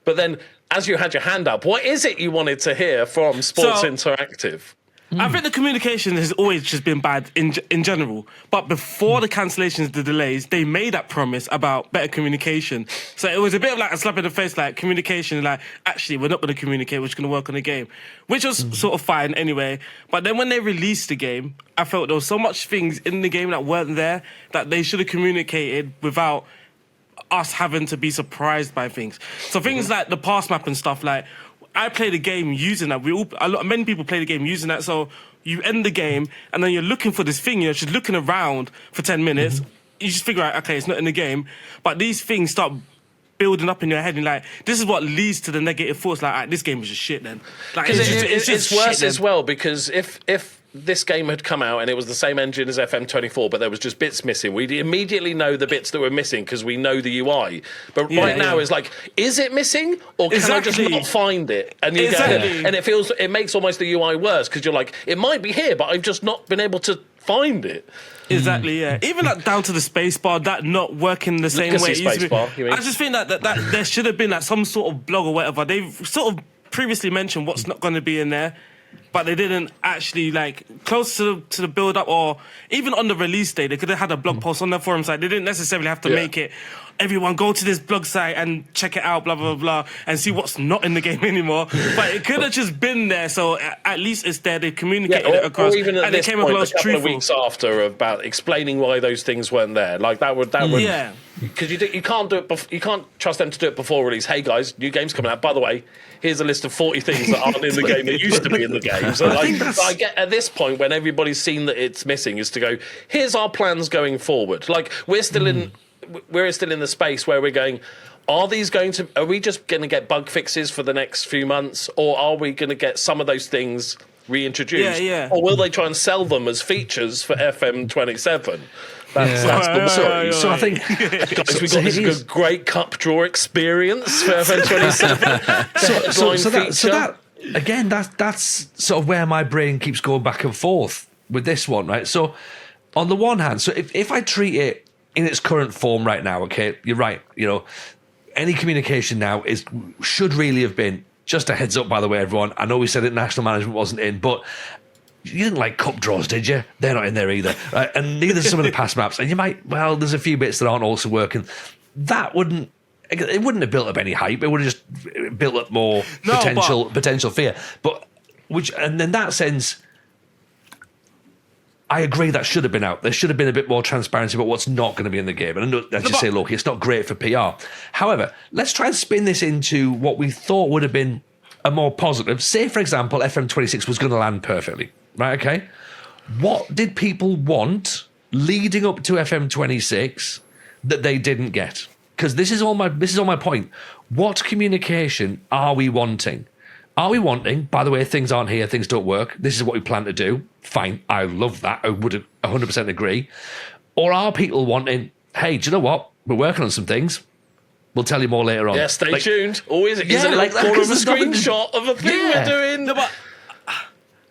But then, as you had your hand up, what is it you wanted to hear from Sports Interactive? I think the communication has always just been bad in general. But before the cancellations, the delays, they made that promise about better communication. So it was a bit of like a slap in the face, like communication, like, actually, we're not going to communicate, we're just going to work on the game. Which was sort of fine anyway. But then when they released the game, I felt there was so much things in the game that weren't there that they should have communicated without us having to be surprised by things. So things like the pass map and stuff, like I play the game using that. Many people play the game using that. So you end the game and then you're looking for this thing. You're just looking around for 10 minutes. You just figure out, okay, it's not in the game. But these things start building up in your head and like, this is what leads to the negative thoughts. Like, this game is just shit then. Like, it's worse as well, because if this game had come out and it was the same engine as FM24, but there was just bits missing, we'd immediately know the bits that were missing because we know the UI. But right now it's like, is it missing, or can I just not find it? And you go, and it makes almost the UI worse, because you're like, it might be here, but I've just not been able to find it. Exactly, yeah. Even like down to the space bar, that not working the same way it used to be. I just think that there should have been like some sort of blog or whatever. They've sort of previously mentioned what's not going to be in there, but they didn't actually, like, close to the build-up, or even on the release day, they could have had a blog post on their forum site. They didn't necessarily have to make it, everyone go to this blog site and check it out, blah, blah, blah, and see what's not in the game anymore. But it could have just been there, so at least it's there. They communicated it across, or even at and this it came point, across a couple truthful. of weeks after, about explaining why those things weren't there. Like, that would because you can't do it. You can't trust them to do it before release. Hey guys, new game's coming out. By the way, here's a list of 40 things that aren't in the game that used to be in the game. So I get at this point, when everybody's seen that it's missing, is to go, here's our plans going forward. Like, we're still in the space where we're going, are we just going to get bug fixes for the next few months, or are we going to get some of those things reintroduced? Or will they try and sell them as features for FM27? So I think, guys, we got this great cup draw experience for FM27. So that again, that's sort of where my brain keeps going back and forth with this one, right? So on the one hand, so if I treat it in its current form right now, okay, you're right. You know, any communication now should really have been just a heads up. By the way, everyone, I know we said that national management wasn't in, but you didn't like cup draws, did you? They're not in there either. Right? And neither some of the pass maps. And you might, there's a few bits that aren't also working. It wouldn't have built up any hype. It would have just built up more potential fear. And in that sense, I agree that should have been out. There should have been a bit more transparency about what's not going to be in the game. And as you say, look, it's not great for PR. However, let's try and spin this into what we thought would have been a more positive. Say, for example, FM26 was going to land perfectly. Right, okay. What did people want leading up to FM26 that they didn't get? Because this is all my point. What communication are we wanting? Are we wanting, by the way, things aren't here, things don't work, this is what we plan to do? Fine, I love that. I would 100% agree. Or are people wanting, hey, do you know what? We're working on some things. We'll tell you more later on. Yeah, stay tuned. Always is it like corner of a screenshot of a thing we're doing? No, but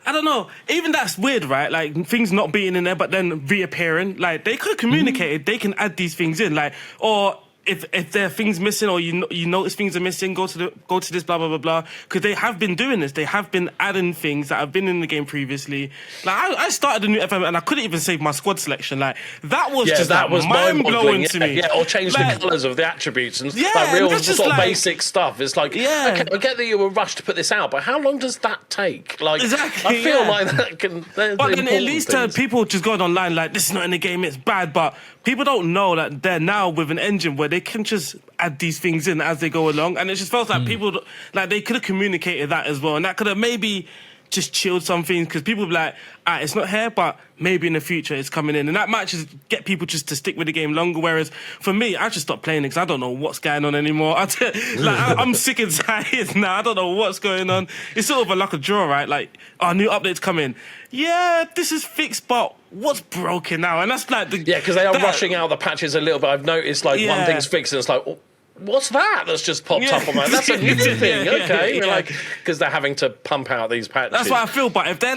I don't know. Even that's weird, right? Like, things not being in there, but then reappearing. Like, they could have communicated. They can add these things in. Like, or if there are things missing, or you notice things are missing, go to this, blah, blah, blah, blah. Because they have been doing this. They have been adding things that have been in the game previously. Like, I started a new FM and I couldn't even save my squad selection. Like, that was mind-blowing to me. Yeah, or change the colours of the attributes and real sort of basic stuff. It's like, okay, I get that you were rushed to put this out, but how long does that take? Like, exactly, I feel like that can... But then at least people just going online like, this is not in the game, it's bad, but people don't know that they're now with an engine where they can just add these things in as they go along, and it just feels like people, like, they could have communicated that as well, and that could have maybe just chilled some things, because people be like, it's not here, but maybe in the future it's coming in, and that might just get people just to stick with the game longer. Whereas for me, I just stopped playing it because I don't know what's going on anymore. I'm sick and tired now. I don't know what's going on. It's sort of a luck of draw, right? Like, new updates coming. Yeah, this is fixed, but what's broken now? And that's like because they are rushing out the patches a little bit. I've noticed one thing's fixed and it's like, what's that's just popped up on that? That's a new thing. Okay, like, because they're having to pump out these patches. That's what I feel. But if they're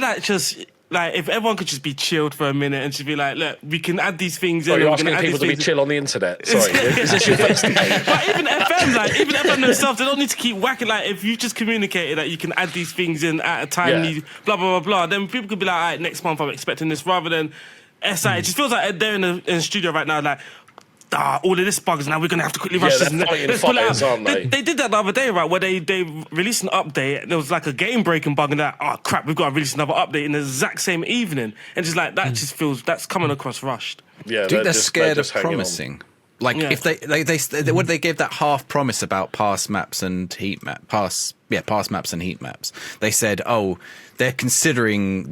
if everyone could just be chilled for a minute and just be like, look, we can add these things in. You're asking people to be chill on the internet. Sorry, is this your first day? But even FM themselves, they don't need to keep whacking. Like, if you just communicated that you can add these things in at a timely blah blah blah blah, then people could be like, all right, next month I'm expecting this, rather than SI. It just feels like they're in the studio right now, like, all of this bugs now, we're going to have to quickly rush this. Let's pull it out. Aren't they? They did that the other day, right, where they released an update. There was like a game-breaking bug, and crap, we've got to release another update in the exact same evening. And just like, that just feels, that's coming across rushed. Yeah, do you think they're scared of promising? Like if they gave that half promise about pass maps and heat pass maps and heat maps. They said, oh, they're considering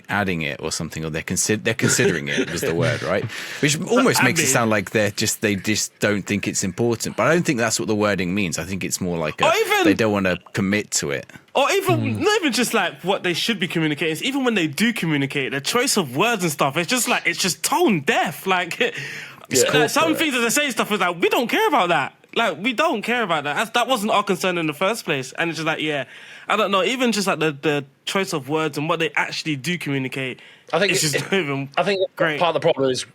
adding it or something, or they're considering it was the word, right? Which almost makes it sound like they just don't think it's important. But I don't think that's what the wording means. I think it's more like they don't want to commit to it. Or even not even just like what they should be communicating. It's even when they do communicate, the choice of words and stuff. It's just tone deaf. Like. Like some things that they say stuff is like, we don't care about that. Like, we don't care about that. That wasn't our concern in the first place. And it's just like, I don't know. Even just like the choice of words and what they actually do communicate. I think I think part of the problem is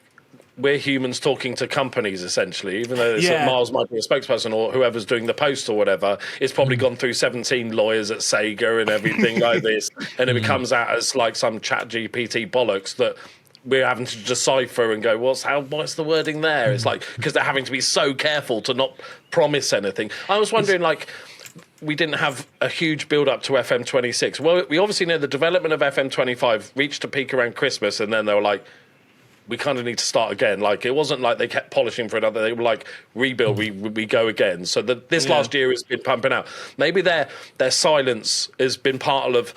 we're humans talking to companies essentially. Even though Miles might be a spokesperson or whoever's doing the post or whatever, it's probably gone through 17 lawyers at Sega and everything like this, and it comes out as like some Chat GPT bollocks that we're having to decipher and go, what's the wording there? It's like, because they're having to be so careful to not promise anything. I was wondering, like, we didn't have a huge build-up to FM26. Well, we obviously know the development of FM25 reached a peak around Christmas, and then they were like, we kind of need to start again. Like, it wasn't like they kept polishing for another. They were like, rebuild, we go again. So this last year has been pumping out. Maybe their silence has been part of...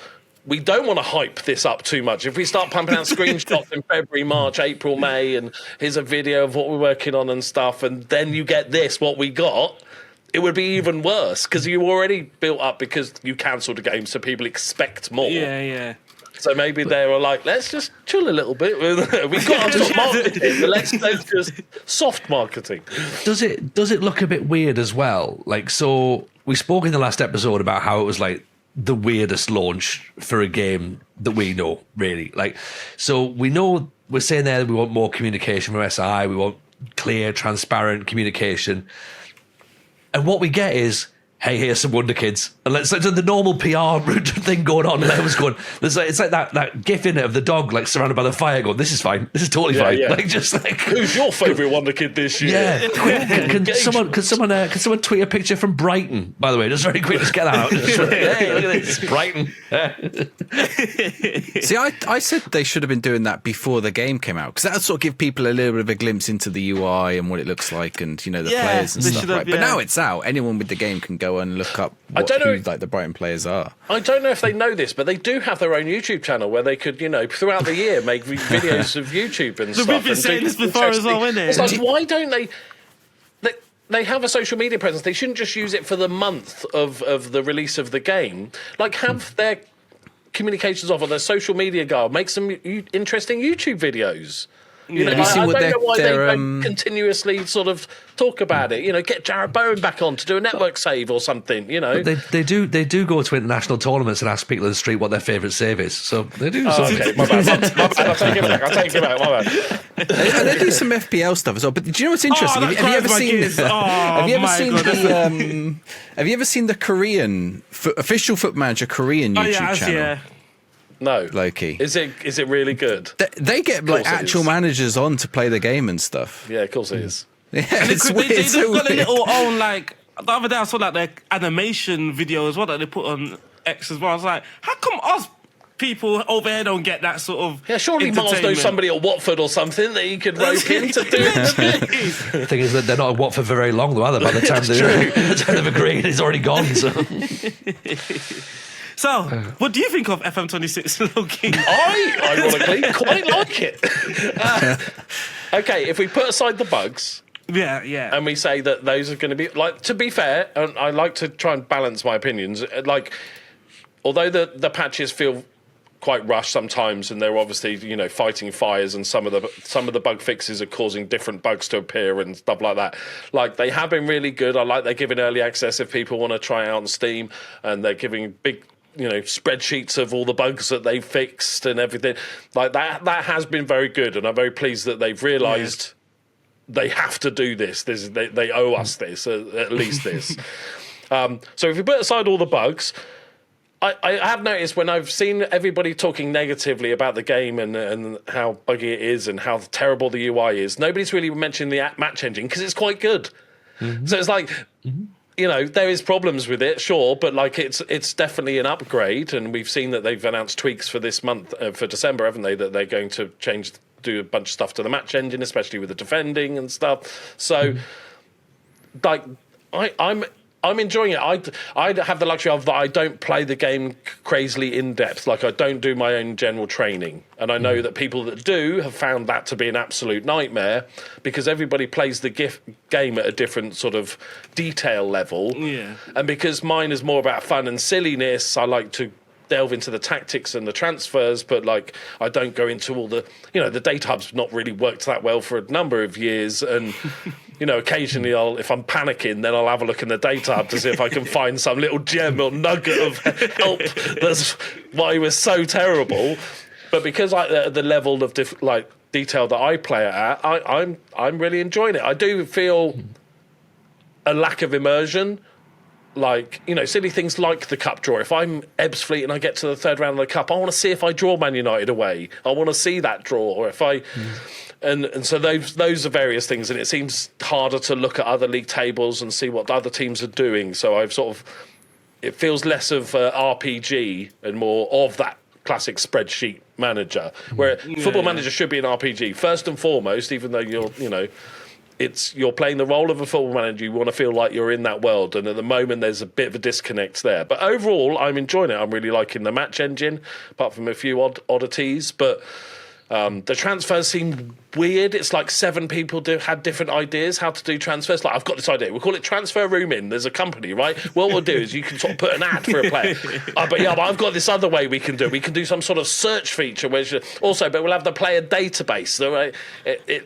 We don't want to hype this up too much. If we start pumping out screenshots in February, March, April, May, and here's a video of what we're working on and stuff, and then you get what we got, it would be even worse because you already built up because you cancelled a game, so people expect more. Yeah. So maybe they were like, let's just chill a little bit. We've got to stop marketing, but let's just soft marketing. Does it look a bit weird as well? Like, so we spoke in the last episode about how it was like the weirdest launch for a game that we know, really. Like, so we know we're saying there that we want more communication from SI, we want clear, transparent communication. And what we get is, hey, here's some Wonder Kids. And let's do the normal PR thing going on. And everyone's going, it's like that gif in it of the dog like surrounded by the fire going, this is fine. This is totally fine. Yeah. Like, just like, who's your favourite Wonder Kid this year? Yeah. Can someone tweet a picture from Brighton, by the way? Just very quick, just get that out. Hey, look at this. Brighton. See, I said they should have been doing that before the game came out, because that would sort of give people a little bit of a glimpse into the UI and what it looks like and, the players and stuff, right? But now it's out. Anyone with the game can go and look up who the Brighton players are. I don't know if they know this, but they do have their own YouTube channel where they could, throughout the year make videos of YouTube and stuff. We've been saying this before as well, isn't it? It's like, why don't they have a social media presence? They shouldn't just use it for the month of the release of the game. Like, have their communications off on their social media guide, make some interesting YouTube videos. Have you seen what I don't know why they don't continuously sort of talk about it. Get Jared Bowen back on to do a network save or something. They do go to international tournaments and ask people in the street what their favourite save is. So they do. Okay, my bad. I'll take it back. My bad. And they do some FPL stuff as well. But do you know what's interesting? Have you ever seen the Korean official Foot Manager Korean YouTube channel? Yeah. No, Loki. Is it really good? They get like actual managers on to play the game and stuff. Yeah, of course it is. Yeah, they've got a little own like. The other day I saw like their animation video as well that they put on X as well. I was like, how come us people over here don't get that sort of? Yeah, surely Miles knows somebody at Watford or something that he could rope in to do it. The thing is that they're not at Watford for very long, though, are they? By the time they've agreed, he's already gone. So, what do you think of FM26, Loki? I, ironically, quite like it. Okay, if we put aside the bugs... Yeah. And we say that those are going to be... Like, to be fair, and I like to try and balance my opinions, like, although the patches feel quite rushed sometimes, and they're obviously, fighting fires, and some of the bug fixes are causing different bugs to appear and stuff like that. Like, they have been really good. I like they're giving early access if people want to try it out on Steam, and they're giving big... spreadsheets of all the bugs that they've fixed and everything like that. That has been very good, and I'm very pleased that they've realised they have to do this. They owe us this, at least this. So if we put aside all the bugs, I have noticed when I've seen everybody talking negatively about the game and how buggy it is and how terrible the UI is, nobody's really mentioned the match engine because it's quite good. Mm-hmm. So it's like... Mm-hmm. you know, there is problems with it, sure, but like it's definitely an upgrade, and we've seen that they've announced tweaks for this month, for December, haven't they? That they're going to do a bunch of stuff to the match engine, especially with the defending and stuff. So, like, I'm enjoying it. I have the luxury of that I don't play the game crazily in depth. Like, I don't do my own general training. And I know that people that do have found that to be an absolute nightmare, because everybody plays the game at a different sort of detail level. Yeah. And because mine is more about fun and silliness, I like to delve into the tactics and the transfers, but like I don't go into all the, you know, the data hub's not really worked that well for a number of years, and you know, occasionally if I'm panicking, then I'll have a look in the data hub to see if I can find some little gem or nugget of help that's why it was so terrible. But because the level of detail that I play at, I'm really enjoying it. I do feel a lack of immersion. Like, you know, silly things like the cup draw. If I'm Ebbsfleet and I get to the third round of the cup, I want to see if I draw Man United away. I want to see that draw. Or if I... And so those are various things, and it seems harder to look at other league tables and see what other teams are doing. So I've sort of... It feels less of RPG and more of that classic spreadsheet manager, where Football Manager should be an RPG. First and foremost, even though you're playing the role of a football manager, you want to feel like you're in that world, and at the moment there's a bit of a disconnect there. But overall, I'm enjoying it. I'm really liking the match engine, apart from a few oddities. But the transfers seem weird. It's like 7 people had different ideas how to do transfers. Like, I've got this idea. We'll call it Transfer Room In. There's a company, right? What we'll do is you can sort of put an ad for a player. But I've got this other way we can do it. We can do some sort of search feature, but we'll have the player database. So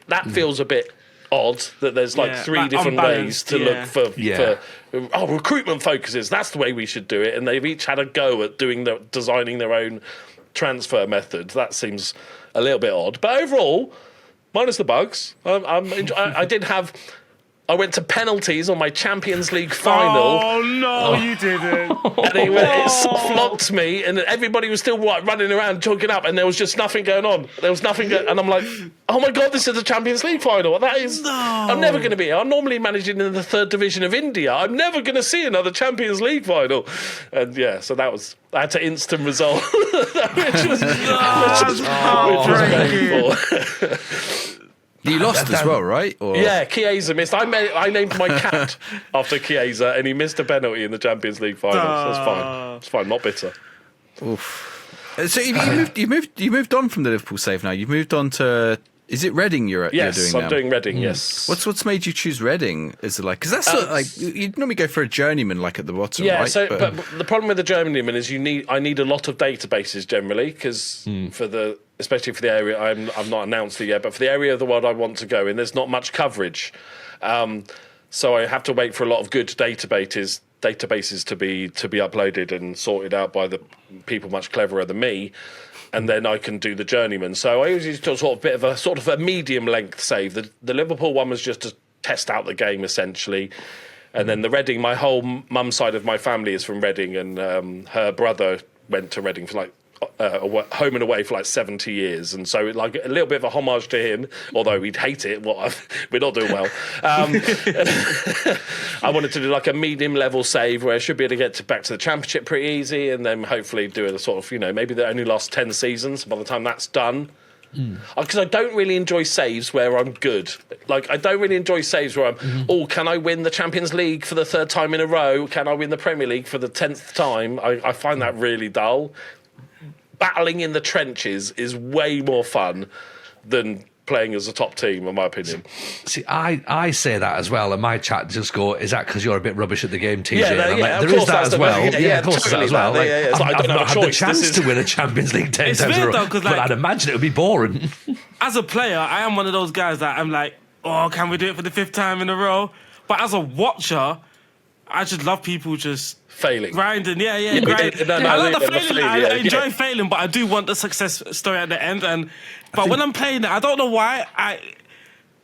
that feels a bit odd that there's like 3 different ways to look for recruitment focuses. That's the way we should do it, and they've each had a go at designing their own transfer method. That seems a little bit odd, but overall, minus the bugs, I went to penalties on my Champions League final. Oh, no, you didn't. And it soft-locked me, and everybody was still running around, jogging up, and there was just nothing going on. There was nothing and I'm like, oh my God, this is the Champions League final. That is... No. I'm never going to be here. I'm normally managing in the 3rd division of India. I'm never going to see another Champions League final. And yeah, so that was... I had to instant resolve. which was painful. You lost as well, right? Or... Yeah, Chiesa missed. I named my cat after Chiesa, and he missed a penalty in the Champions League final. So that's fine. It's fine. Not bitter. Oof. So you moved on from the Liverpool save now. You've moved on to... Is it Reading you're doing now? Yes, I'm doing Reading, yes. What's made you choose Reading? Is it like... Because that's like... You'd normally go for a journeyman like at the bottom, right? Yeah, but the problem with the journeyman is I need a lot of databases generally, because especially for the area, I've not announced it yet, but for the area of the world I want to go in, there's not much coverage. So I have to wait for a lot of good databases to be uploaded and sorted out by the people much cleverer than me. And then I can do the journeyman. So I always used to sort of a medium length save. The Liverpool one was just to test out the game essentially, and then the Reading. My whole mum's side of my family is from Reading, and her brother went to Reading for like home and away for like 70 years, and so like a little bit of a homage to him, although we'd hate it. We're not doing well. I wanted to do like a medium level save where I should be able to get back to the Championship pretty easy, and then hopefully do a sort of, maybe they only last 10 seasons by the time that's done. Because I don't really enjoy saves where I'm good. Like, I don't really enjoy saves where I'm, can I win the Champions League for the 3rd time in a row? Can I win the Premier League for the 10th time? I find that really dull. Battling in the trenches is way more fun than playing as a top team, in my opinion. See, I say that as well, and my chat just go, is that because you're a bit rubbish at the game, TJ? There is that as well. Of course there's that as well. I've not had the chance to win a Champions League 10 times in a row, but I'd imagine it would be boring. As a player, I am one of those guys that I'm like, can we do it for the 5th time in a row? But as a watcher, I just love people just... Failing. Grinding, grinding. I like the failing. I enjoy failing, but I do want the success story at the end. But when I'm playing it, I don't know why.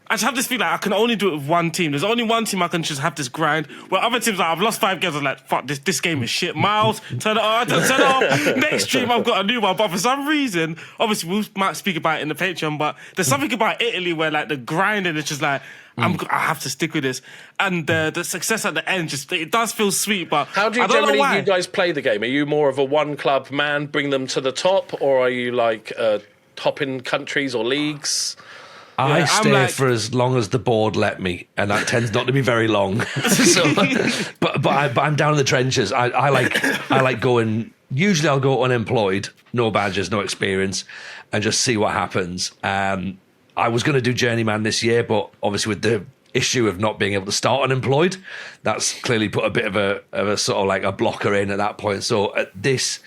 I just have this feeling like I can only do it with one team. There's only one team I can just have this grind. Where other teams, like, I've lost 5 games, I'm like, fuck, this game is shit. Miles, turn it off. Next stream, I've got a new one. But for some reason, obviously, we might speak about it in the Patreon, but there's something about Italy where, like, the grinding is just like, I have to stick with this. And the success at the end, it does feel sweet, but how do you generally you guys play the game? Are you more of a one-club man, bring them to the top, or are you, like, topping countries or leagues? I stay for as long as the board let me, and that tends not to be very long. But I'm down in the trenches. I like going. Usually, I'll go unemployed, no badges, no experience, and just see what happens. I was going to do journeyman this year, but obviously with the issue of not being able to start unemployed, that's clearly put a bit of a sort of like a blocker in at that point. So at this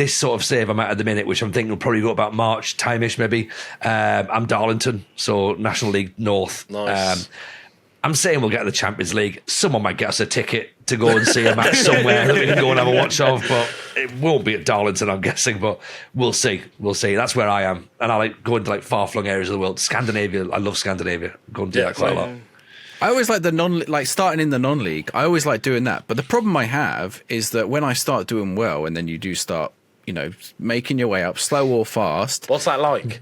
sort of save I'm at the minute, which I'm thinking will probably go about March time-ish maybe. I'm Darlington, so National League North. Nice. I'm saying we'll get to the Champions League. Someone might get us a ticket to go and see a match somewhere that we can go and have a watch of, but it won't be at Darlington, I'm guessing, but we'll see. We'll see. That's where I am. And I like going to like far-flung areas of the world. Scandinavia, I love Scandinavia. Go and do that quite a lot. I always like starting in the non-league. I always like doing that. But the problem I have is that when I start doing well and then you do start, making your way up, slow or fast. What's that like?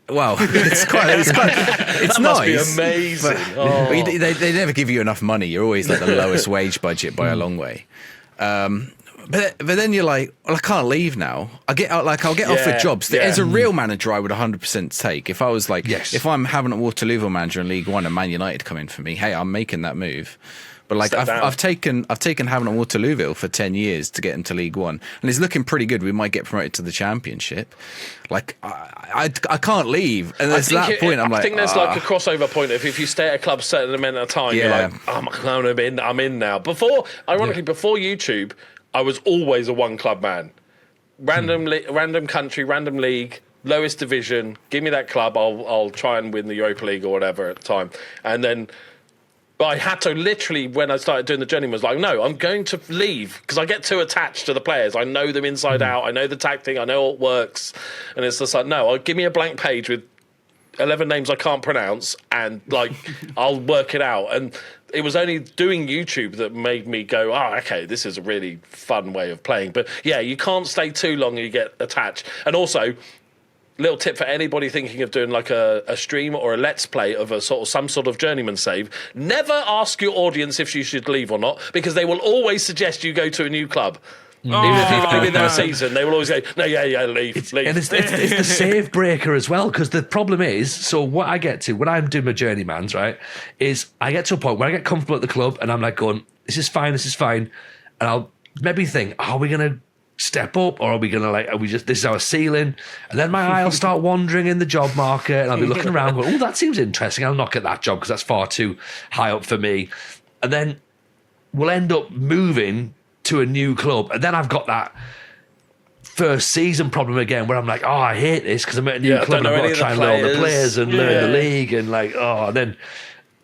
Well, it's nice. That must be amazing. But they never give you enough money. You're always like the lowest wage budget by a long way. But then you're like, well, I can't leave now. I'll get offered jobs. As a real manager, I would 100% take. If I was like, if I'm having a Waterloo manager in League One and Man United come in for me, hey, I'm making that move. But like I've taken Havant and Waterlooville for 10 years to get into League One, and it's looking pretty good. We might get promoted to the Championship. Like I can't leave, and there's that point. I think there's like a crossover point if you stay at a club certain amount of time, you're like, I'm in now. Before YouTube, I was always a one club man. Random country, random league, lowest division. Give me that club. I'll try and win the Europa League or whatever at the time, and then. But I had to literally, when I started doing the journeyman, was like, no, I'm going to leave because I get too attached to the players. I know them inside out. I know the tactic. I know what works. And it's just like, no, give me a blank page with 11 names I can't pronounce and like I'll work it out. And it was only doing YouTube that made me go, okay, this is a really fun way of playing. But yeah, you can't stay too long and you get attached. And also, little tip for anybody thinking of doing like a stream or a let's play of some sort of journeyman save, never ask your audience if you should leave or not, because they will always suggest you go to a new club. Even if you've only been there a season, they will always go, no, leave. And it's the save breaker as well, because the problem is, so what I get to when I'm doing my journeymans, right, is I get to a point where I get comfortable at the club and I'm like going, this is fine. And I'll maybe think, are we going to step up, or are we gonna this is our ceiling? And then my eye will start wandering in the job market and I'll be looking around going, that seems interesting, I'll knock at that job because that's far too high up for me. And then we'll end up moving to a new club, and then I've got that first season problem again where I'm like, I hate this because I'm at a new club and I've got to try and learn all the players and learn the league, and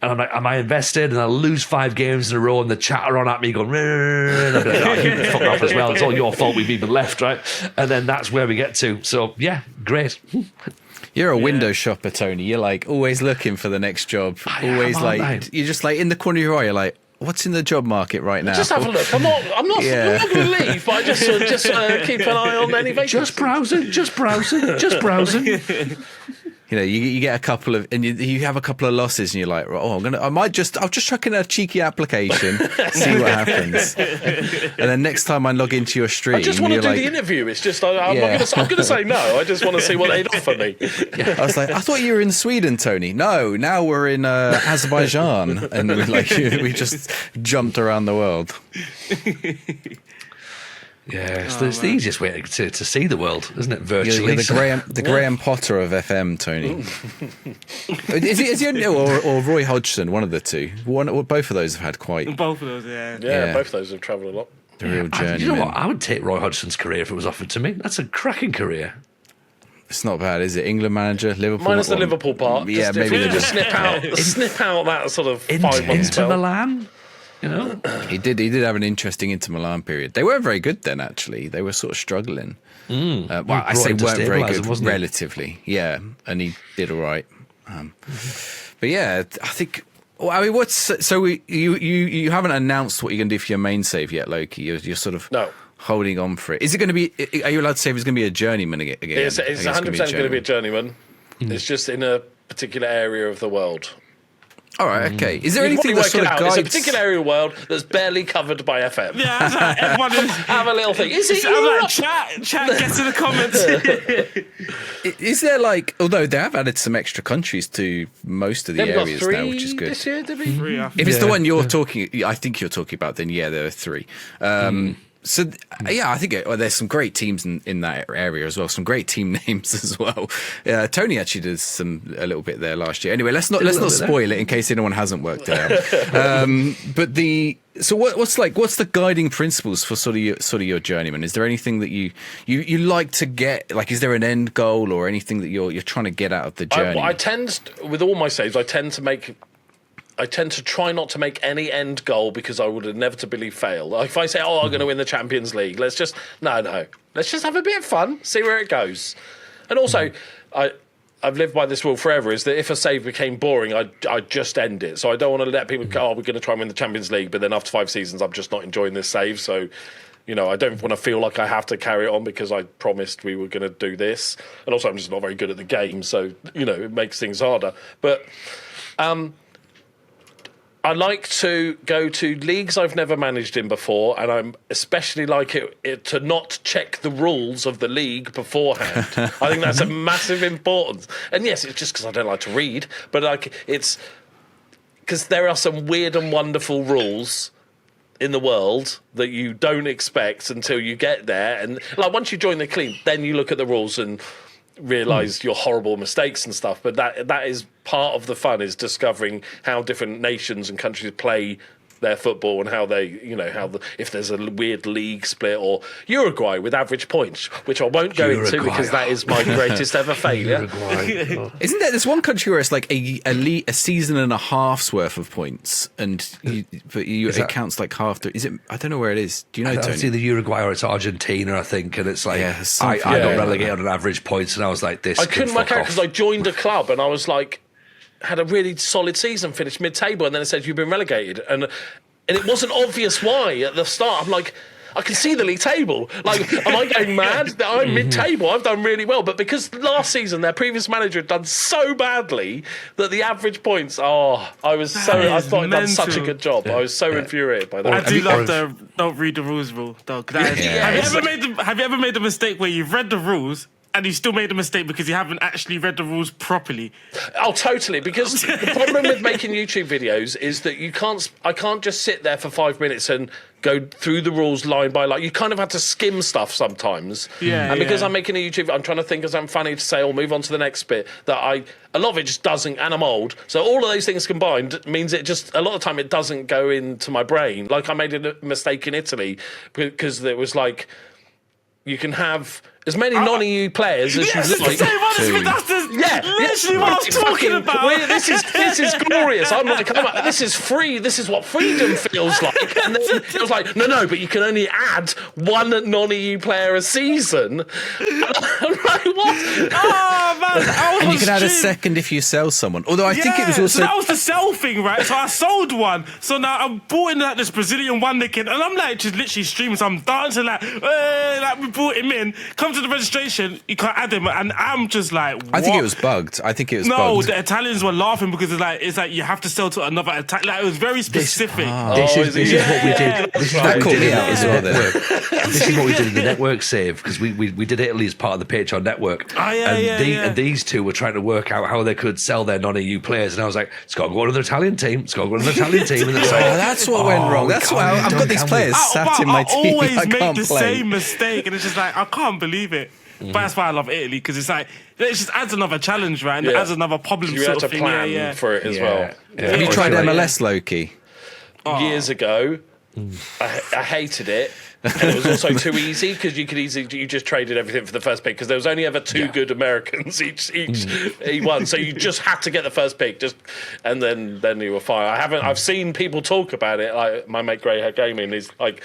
and I'm like, am I invested? And I'll lose 5 games in a row and the chat are on at me going, and I'll be like, you fuck off as well. It's all your fault we've even left, right? And then that's where we get to. So, yeah, great. You're a window shopper, Tony. You're like always looking for the next job. Always you're just like in the corner of your eye, you're like, what's in the job market right now? Just have a look. I'm not going to leave, but I just keep an eye on any vacancies. Just browsing. You get a couple of, and you have a couple of losses, and you're like, I'll just chuck in a cheeky application, see what happens. And then next time I log into your stream, I just want to do the interview. It's just I'm going to say no. I just want to see what they'd offer me. I was like, I thought you were in Sweden, Tony. No, now we're in Azerbaijan, and we just jumped around the world. Yeah, it's the easiest way to see the world, isn't it? Virtually. You're the Graham Potter of FM, Tony. is he or Roy Hodgson? One of the two. Both of those have had quite. Both of those, yeah. Yeah, both of those have travelled a lot. The real journey. You know what? I would take Roy Hodgson's career if it was offered to me. That's a cracking career. It's not bad, is it? England manager, Liverpool. Minus the Liverpool part. Yeah, maybe just snip out that sort of 5 months into Milan. He did have an interesting Inter Milan period. They weren't very good then, actually. They were sort of struggling. I say weren't very good, relatively. Yeah, and he did all right. But But yeah, I think. Well, I mean, you haven't announced what you're going to do for your main save yet, Loki. You're sort of holding on for it. Is it going to be? Are you allowed to say it's going to be a journeyman again? It's 100% going to be a journeyman. It's just in a particular area of the world. All right, okay. Is there anything that sort of guides? It's a particular area of the world that's barely covered by FM. Yeah, that's like everyone is. Have a little thing. Is it? I'm like, chat, get to the comments. Is there like? Although they have added some extra countries to most of the areas got 3 now, which is good. This year, did we? 3, If it's the one you're talking, I think you're talking about, then yeah, there are 3. So yeah, I think there's some great teams in that area as well. Some great team names as well. Tony actually did a little bit there last year. Anyway, let's not spoil it in case anyone hasn't worked it out. But what's the guiding principles for sort of your journeyman? Is there anything that you like to get? Like, is there an end goal or anything that you're trying to get out of the journey? I tend, with all my saves, I tend to try not to make any end goal because I would inevitably fail. Like if I say, I'm going to win the Champions League, let's just have a bit of fun, see where it goes. And also, I've lived by this rule forever, is that if a save became boring, I'd just end it. So I don't want to let people go, we're going to try and win the Champions League, but then after 5 seasons, I'm just not enjoying this save. So, I don't want to feel like I have to carry it on because I promised we were going to do this. And also, I'm just not very good at the game, so, it makes things harder. But I like to go to leagues I've never managed in before, and I'm especially like it to not check the rules of the league beforehand. I think that's a massive importance. And yes, it's just because I don't like to read, but it's because there are some weird and wonderful rules in the world that you don't expect until you get there. And like once you join the clean, then you look at the rules and realise your horrible mistakes and stuff, but that is part of the fun, is discovering how different nations and countries play their football and how they, if there's a weird league split, or Uruguay with average points, which I won't go into because that is my greatest ever failure. Isn't there's one country where it's like a season and a half's worth of points, and it counts like half. Is it? I don't know where it is. Do you know, Tony? It's either Uruguay or it's Argentina, I think, and it's like I got relegated on average points, and I was like, this. I couldn't work out because I joined a club and I was like, had a really solid season, finished mid-table, and then it said you've been relegated, and it wasn't obvious why at the start. I'm like, I can see the league table. Like, am I going mad? I'm mid-table. I've done really well, but because last season their previous manager had done so badly that the average points. I thought I'd done such a good job. I was so infuriated by that. I do love the don't read the rules rule, though. Have you ever made the mistake where you've read the rules and you still made a mistake because you haven't actually read the rules properly? Oh, totally. Because the problem with making YouTube videos is that I can't just sit there for 5 minutes and go through the rules line by line. You kind of have to skim stuff sometimes. Yeah. And because I'm making a YouTube, I'm trying to think of something funny to say or move on to the next bit that a lot of it just doesn't, and I'm old. So all of those things combined means it just, a lot of the time it doesn't go into my brain. Like I made a mistake in Italy because there was like, you can have as many non-EU players as you like. That's literally what I'm talking about. This is glorious. I'm like, this is free. This is what freedom feels like. And then it was like, no, but you can only add 1 non-EU player a season. I'm like, what? Oh man! And you can add a second if you sell someone. Although I think it was also so that was the sell thing, right? So I sold one. So now I'm bought in like this Brazilian wonder kid, and I'm like just literally streaming. So I'm dancing like we brought him in. Come to the registration, you can't add him, and I'm just like, what? I think it was bugged. No, the Italians were laughing because it's like you have to sell to another Italian. Like, it was very specific. This is what we did. That caught me out as well. This is what we did in the network save, because we did Italy as part of the Patreon network. And these two were trying to work out how they could sell their non-EU players, and I was like, it's got to go to the Italian team. It's got to go to the Italian team. And that's what went wrong. That's why I've got these players sat in my team. I always make the same mistake, and it's just like, I can't believe it. But that's why I love Italy, because it's like, it just adds another challenge, right? And it adds another problem you sort have of to thing. plan for it as well. Have you tried MLS, Loki? Years ago, I hated it. And it was also too easy because you just traded everything for the first pick because there was only ever 2 good Americans each one, so you just had to get the first pick, and then you were fine. I've seen people talk about it. Like my mate Greyhead Gaming is like,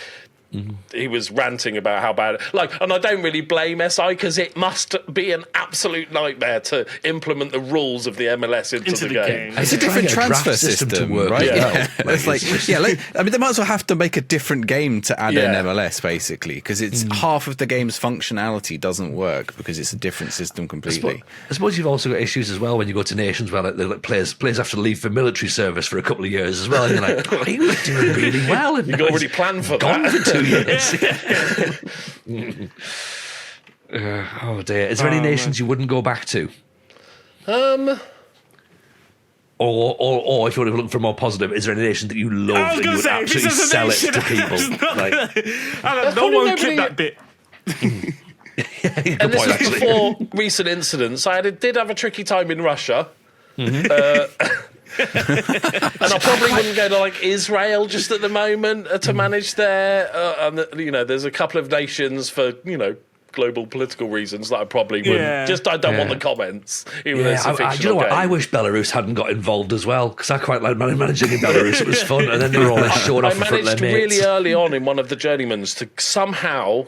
he was ranting about how bad, and I don't really blame SI because it must be an absolute nightmare to implement the rules of the MLS into the game. It's a different transfer system to work, right? Yeah. It's I mean, they might as well have to make a different game to add in MLS, basically, because it's half of the game's functionality doesn't work because it's a different system completely. I suppose you've also got issues as well when you go to nations where players have to leave for military service for a couple of years as well, and you're like, oh, he was doing really well, and you've already planned for that. For 2 years. Oh dear! Is there any nations you wouldn't go back to? Or if you want to look for more positive, is there any nation that you love and you would absolutely sell it to people? No one clip that bit. And this was before recent incidents. I did have a tricky time in Russia. And I probably wouldn't go to Israel just at the moment to manage there. And there's a couple of nations for global political reasons that I probably wouldn't. I don't want the comments. Even though it's a fictional game. I wish Belarus hadn't got involved as well because I quite like managing in Belarus. It was fun, and then they were all showing off in front of their mates. I managed really early on in one of the journeymans to somehow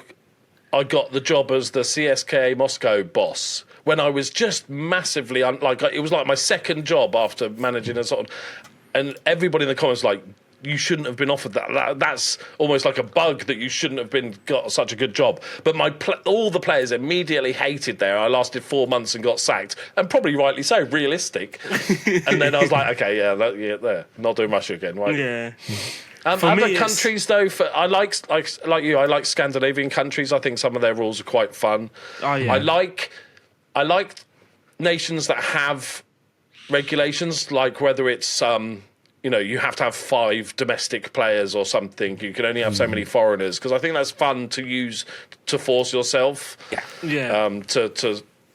I got the job as the CSKA Moscow boss. When I was just massively it was like my second job after managing and everybody in the comments you shouldn't have been offered that. That's almost like a bug that you shouldn't have got such a good job. But all the players immediately hated there. I lasted 4 months and got sacked, and probably rightly so. Realistic. And then I was like, okay, there, not doing Russia again, right? Yeah. Other countries though, I like you. I like Scandinavian countries. I think some of their rules are quite fun. Oh yeah. I like nations that have regulations, like whether it's you have to have 5 domestic players or something. You can only have so many foreigners, because I think that's fun to use to force yourself. Yeah.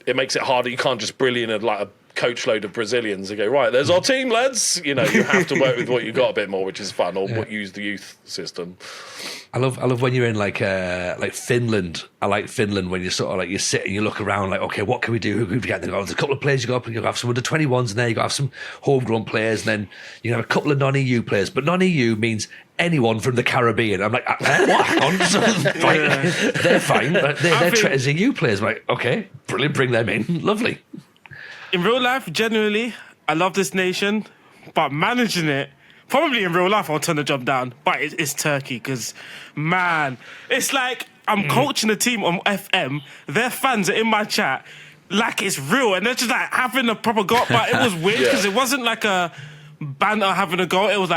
It makes it harder. You can't just brilliant at a coach load of Brazilians and go, right, there's our team, lads. You have to work with what you've got a bit more, which is fun, or use the youth system. I love when you're in like Finland. I like Finland when you sort of you sit and you look around okay, what can we do? Who can we get? There's a couple of players you got. You have some under 21s in there. You got to have some homegrown players, and then you have a couple of non-EU players. But non-EU means anyone from the Caribbean. I'm like, what? Hang on. They're fine. But they're treated as EU players. I'm like, okay, brilliant. Bring them in. Lovely. In real life, genuinely, I love this nation, but managing it, probably in real life, I'll turn the job down. But it's Turkey, because, man, it's like I'm coaching a team on FM. Their fans are in my chat like it's real, and they're just having a proper go. But it was weird because it wasn't like a banter having a go. It was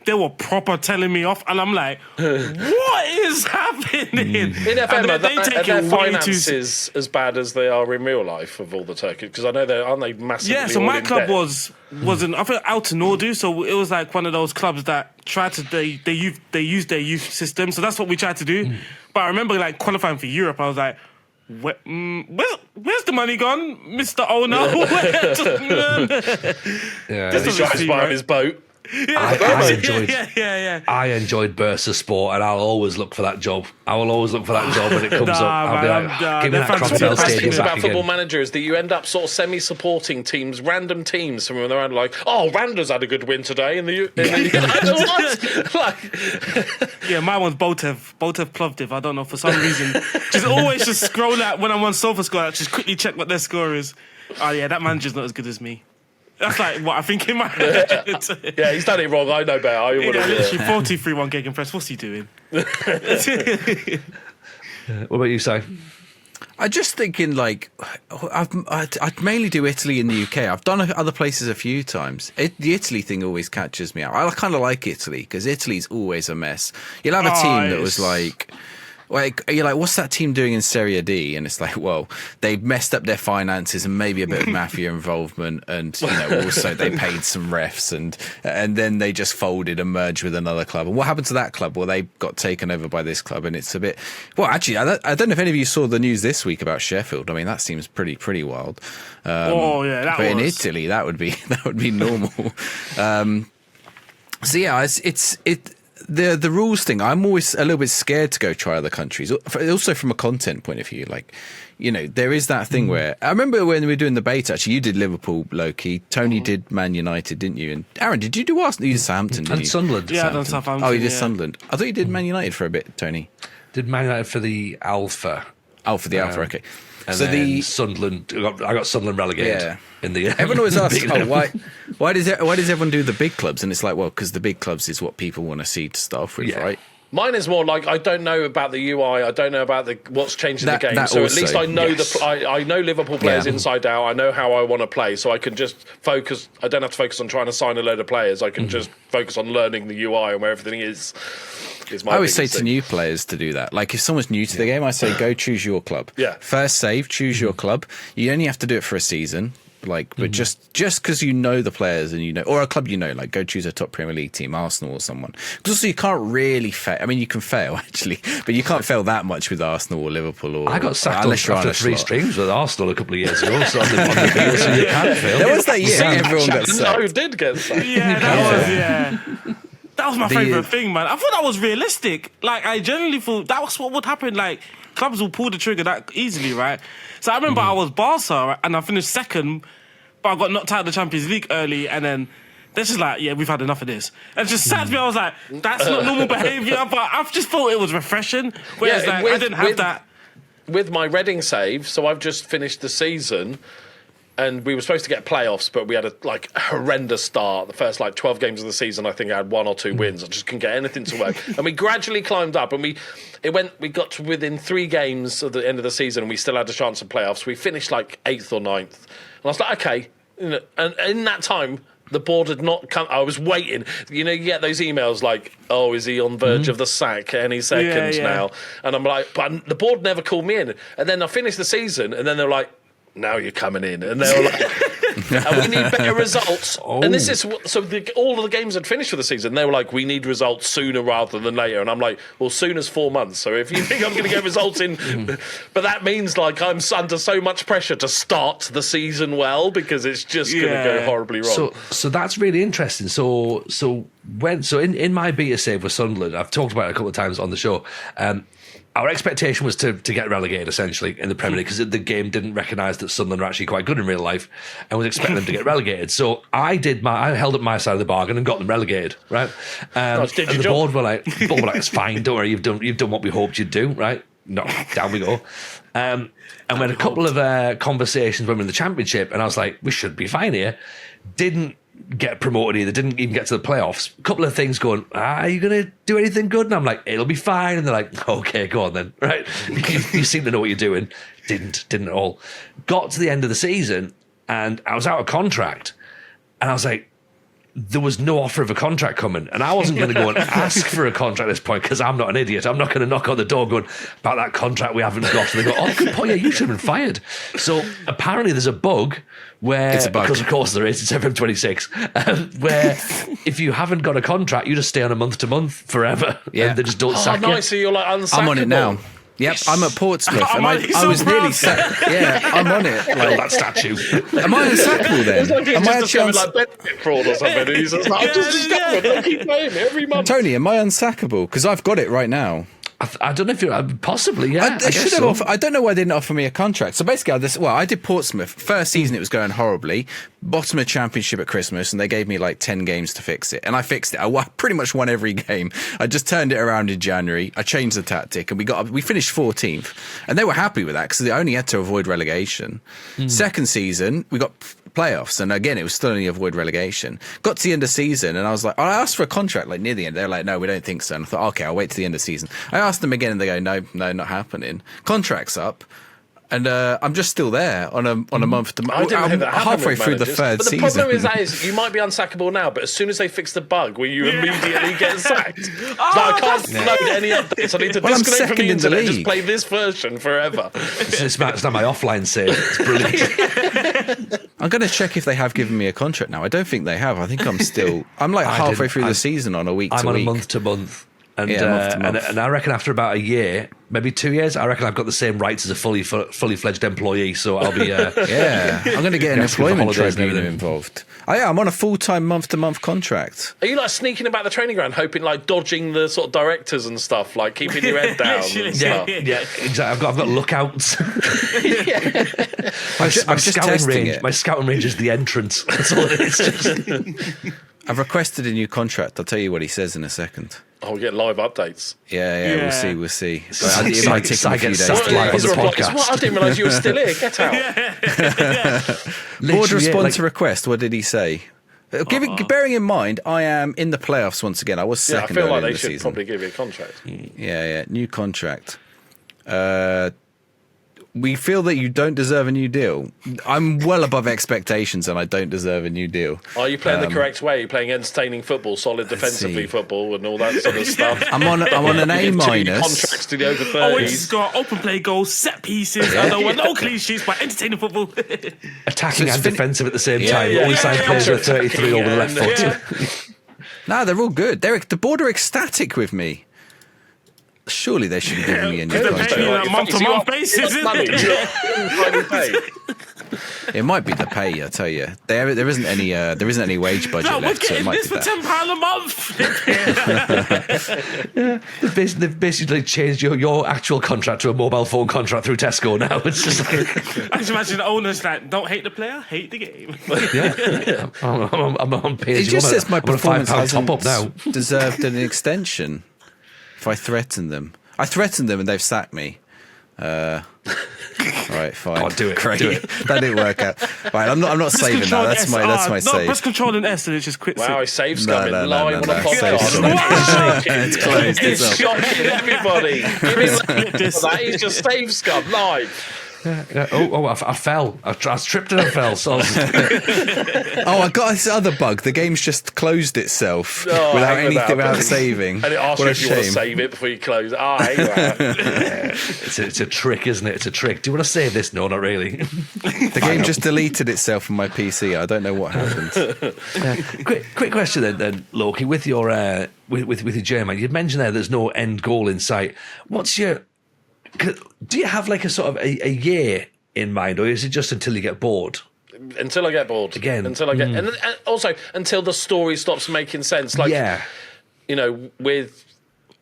they were proper telling me off, and I'm like, what is happening? In FM, are their finances as bad as they are in real life of all the Turkish? Because I know aren't they massively? Yeah, so my club wasn't. I think Altınordu, so it was one of those clubs that tried to they use their youth system. So that's what we tried to do. But I remember qualifying for Europe. I was like, where's the money gone, Mr. Owner? This was drives by on his boat. I enjoyed Bursa Sport, and I'll always look for that job. I will always look for that job when it comes up. I'll be give me that Crocodile Stadium back about Football Manager is that you end up sort of semi-supporting teams, random teams from around Randers had a good win today in the yeah, my one's Botev Plovdiv. I don't know, for some reason. Just always just scroll out when I'm on SofaScore, just quickly check what their score is. Oh yeah, that manager's not as good as me. That's what I think in my head. Yeah, he's done it wrong. I know better. Literally 40-3-1 gegenpress. What's he doing? What about you, Si? I'm just thinking, I'd mainly do Italy and the UK. I've done other places a few times. The Italy thing always catches me out. I kind of like Italy because Italy's always a mess. You'll have a team that was you're like, what's that team doing in Serie D? And it's well, they messed up their finances and maybe a bit of mafia involvement, and also they paid some refs, and then they just folded and merged with another club. And what happened to that club? Well, they got taken over by this club, and it's a bit. Well, actually, I don't know if any of you saw the news this week about Sheffield. I mean, that seems pretty wild. But in Italy, that would be normal. So yeah, The rules thing, I'm always a little bit scared to go try other countries. Also from a content point of view, you know, there is that thing where I remember when we were doing the beta. Actually, you did Liverpool, Loki. Tony did Man United, didn't you? And Aaron, did you do Arsenal? You did Southampton, didn't And you? Sunderland. Yeah, I done Southampton. Oh, you did Sunderland. I thought you did Man United for a bit, Tony. Did Man United for the Alpha. Oh, for the Alpha, okay. And So then Sunderland, I got Sunderland relegated. Yeah. In the Everyone always asks, beginning. why does everyone do the big clubs? And it's like, well, because the big clubs is what people want to see to start off with, Yeah. right? Mine is more like I don't know about the UI. I don't know about what's changed in the game. That So also, at least I know yes. I know Liverpool players Yeah. inside out. I know how I want to play, so I can just focus. I don't have to focus on trying to sign a load of players. I can just focus on learning the UI and where everything is. My I always say biggest to thing. new players to do that. Like if someone's new to the game, I say go choose your club. Yeah. First save, choose your club. You only have to do it for a season. Like, but just because you know the players and you know, or a club you know, like go choose a top Premier League team, Arsenal or someone. Because also you can't really fail. I mean, you can fail actually, but you can't fail that much with Arsenal or Liverpool. Or I got sacked unless you're on after a 3 slot. streams with Arsenal a couple of years ago, so on the video, so you can't fail. There was that year everyone got No, sacked. did get sacked. Yeah, that was my favourite thing, man. I thought that was realistic. Like, I genuinely thought that was what would happen. Like, clubs will pull the trigger that easily, right? So I remember I was Barca, and I finished second, but I got knocked out of the Champions League early, and then they're just like, yeah, we've had enough of this. And it just sacked me. I was like, that's not normal behaviour, but I just thought it was refreshing. Whereas, Yeah, I didn't have that. With my Reading save, so I've just finished the season, and we were supposed to get playoffs, but we had a horrendous start. The first 12 games of the season, I think I had 1 or 2 wins. I just couldn't get anything to work, and we gradually climbed up, and we got to within 3 games of the end of the season, and we still had a chance of playoffs. We finished 8th or 9th, and I was like, okay, and in that time. The board had not come. I was waiting. You know, you get those emails like, "Oh, is he on verge of the sack any second now?" And I'm like, "But the board never called me in." And then I finished the season, and then they're like, "Now you're coming in," and they were like, "And we need better results." And this is so. All of the games had finished for the season. They were like, "We need results sooner rather than later." And I'm like, "Well, soon as 4 months. So if you think I'm going to get results in, but that means I'm under so much pressure to start the season well because it's just going to go horribly wrong." So that's really interesting. So in my beta save with Sunderland, I've talked about it a couple of times on the show. Our expectation was to get relegated essentially in the Premier League because the game didn't recognise that Sunderland are actually quite good in real life and was expecting them to get relegated. So I held up my side of the bargain and got them relegated, right? And the board were like, "It's fine, don't worry, you've done what we hoped you'd do, right?" No, down we go. And we had a couple of conversations when we were in the Championship, and I was like, "We should be fine here." Didn't get promoted either, didn't even get to the playoffs. A couple of things going, are you going to do anything good? And I'm like, it'll be fine. And they're like, okay, go on then, right? You seem to know what you're doing. Didn't at all. Got to the end of the season and I was out of contract. And I was like, there was no offer of a contract coming. And I wasn't going to go and ask for a contract at this point because I'm not an idiot. I'm not going to knock on the door going, about that contract we haven't got. And they go, oh, good point. Yeah, you should have been fired. So apparently there's a bug where, it's a bug. because of course there is, it's FM26, where if you haven't got a contract, you just stay on a month to month forever. Yeah. And they just don't sack nice. you. So you're unsackable. I'm on it now. Yep, I'm at Portsmouth, and I was nearly sacked. Yeah, I'm on it. Well, that statue. Am I unsackable then? It's like he's Am I just actually discovered benefit fraud or something. He's just like, I've just discovered. They'll keep paying me every month. Tony, am I unsackable? Because I've got it right now. I don't know if you're possibly, yeah. I should have offered, I don't know why they didn't offer me a contract. So basically, I did Portsmouth. First season, it was going horribly. Bottom of Championship at Christmas, and they gave me 10 games to fix it. And I fixed it. I pretty much won every game. I just turned it around in January. I changed the tactic, and we finished 14th. And they were happy with that because they only had to avoid relegation. Second season, we got playoffs, and again it was still only avoid relegation. Got to the end of season and I was like, I asked for a contract near the end. They're like, no, we don't think so. And I thought, okay, I'll wait to the end of season. I asked them again and they go, no, not happening. Contract's up. And I'm just still there on a month to month. I didn't think that happened halfway with through the managers. third but the season. problem is you might be unsackable now, but as soon as they fix the bug where you immediately get sacked, it's I can't load any updates. I need to disconnect from the internet and just play this version forever. It's now my offline save. It's brilliant. I'm going to check if they have given me a contract now. I don't think they have. I think I'm halfway through the season on a week to week. I'm on a month to month. And, month to month. and I reckon after about a year, maybe 2 years, I reckon I've got the same rights as a fully fledged employee. So I'll be yeah. I'm going to get an Asking for employment holidays and tribunal everything. involved. I'm on a full-time month-to-month contract. Are you like sneaking about the training ground, hoping like dodging the sort of directors and stuff, like keeping your head down Literally, and stuff? yeah, exactly. I've got lookouts. I'm just testing it. My scouting range is the entrance. That's all it is. I've requested a new contract. I'll tell you what he says in a second. Oh, we get live updates. Yeah. We'll see. It might take him a few days Sacked to live on get the What? podcast. I didn't realise you were still here. Get out. Board Literally, response to request. What did he say? Bearing in mind, I am in the playoffs once again. I was Yeah, I second feel like earlier in they the should season. probably give you a contract. Yeah. New contract. We feel that you don't deserve a new deal. I'm well above expectations, and I don't deserve a new deal. Are you playing the correct way? Are you playing entertaining football, solid defensively see. football, and all that sort of stuff? I'm on an A Give two minus. contracts to the over Oh, it's 30s. got open play goals, set pieces. I don't want no clean sheets, but entertaining football. attacking So it's and fin- defensive at the same Yeah, time. yeah, Only yeah, sign yeah, players yeah. with 33 over the left foot. Yeah. No, they're all good. The board are ecstatic with me. Surely they should give me a new They're contract. paying you on a month-to-month basis, isn't it? It might be the pay, I tell you. There isn't any wage budget No, we're left, so it getting might this be for that. £10 a month. They've basically changed your actual contract to a mobile phone contract through Tesco now. It's just like, I just imagine the owners like, don't hate the player, hate the game. yeah. I'm on page. It just says my I'm on a performance £5 hasn't top up now. deserved an extension. If I threaten them, and they've sacked me. Right, fine. Oh, do it, Great. do it. That didn't work out. Right, I'm not saving that. That's my No, save. press control and S and it just quits Wow, it. he saved No, scumming no, live on a save podcast. scum. It's closed. It's It's up. shocking everybody. Give him This. that. He's just saved scum live. I fell. I tripped and I fell. So Oh, I got this other bug. The game's just closed itself Oh, without hang with anything, that. without saving. And it asks What you a if you want to shame. save it before you close. I hate that. it's a trick, isn't it? It's a trick. Do you want to save this? No, not really. The game just deleted itself from my PC. I don't know what happened. Quick question then, Loki. With your with your journeyman, you'd mentioned there's no end goal in sight. Do you have like a sort of a year in mind, or is it just until you get bored? Until I get bored. Again. Until I get... And also, until the story stops making sense. Like, Yeah. you know, with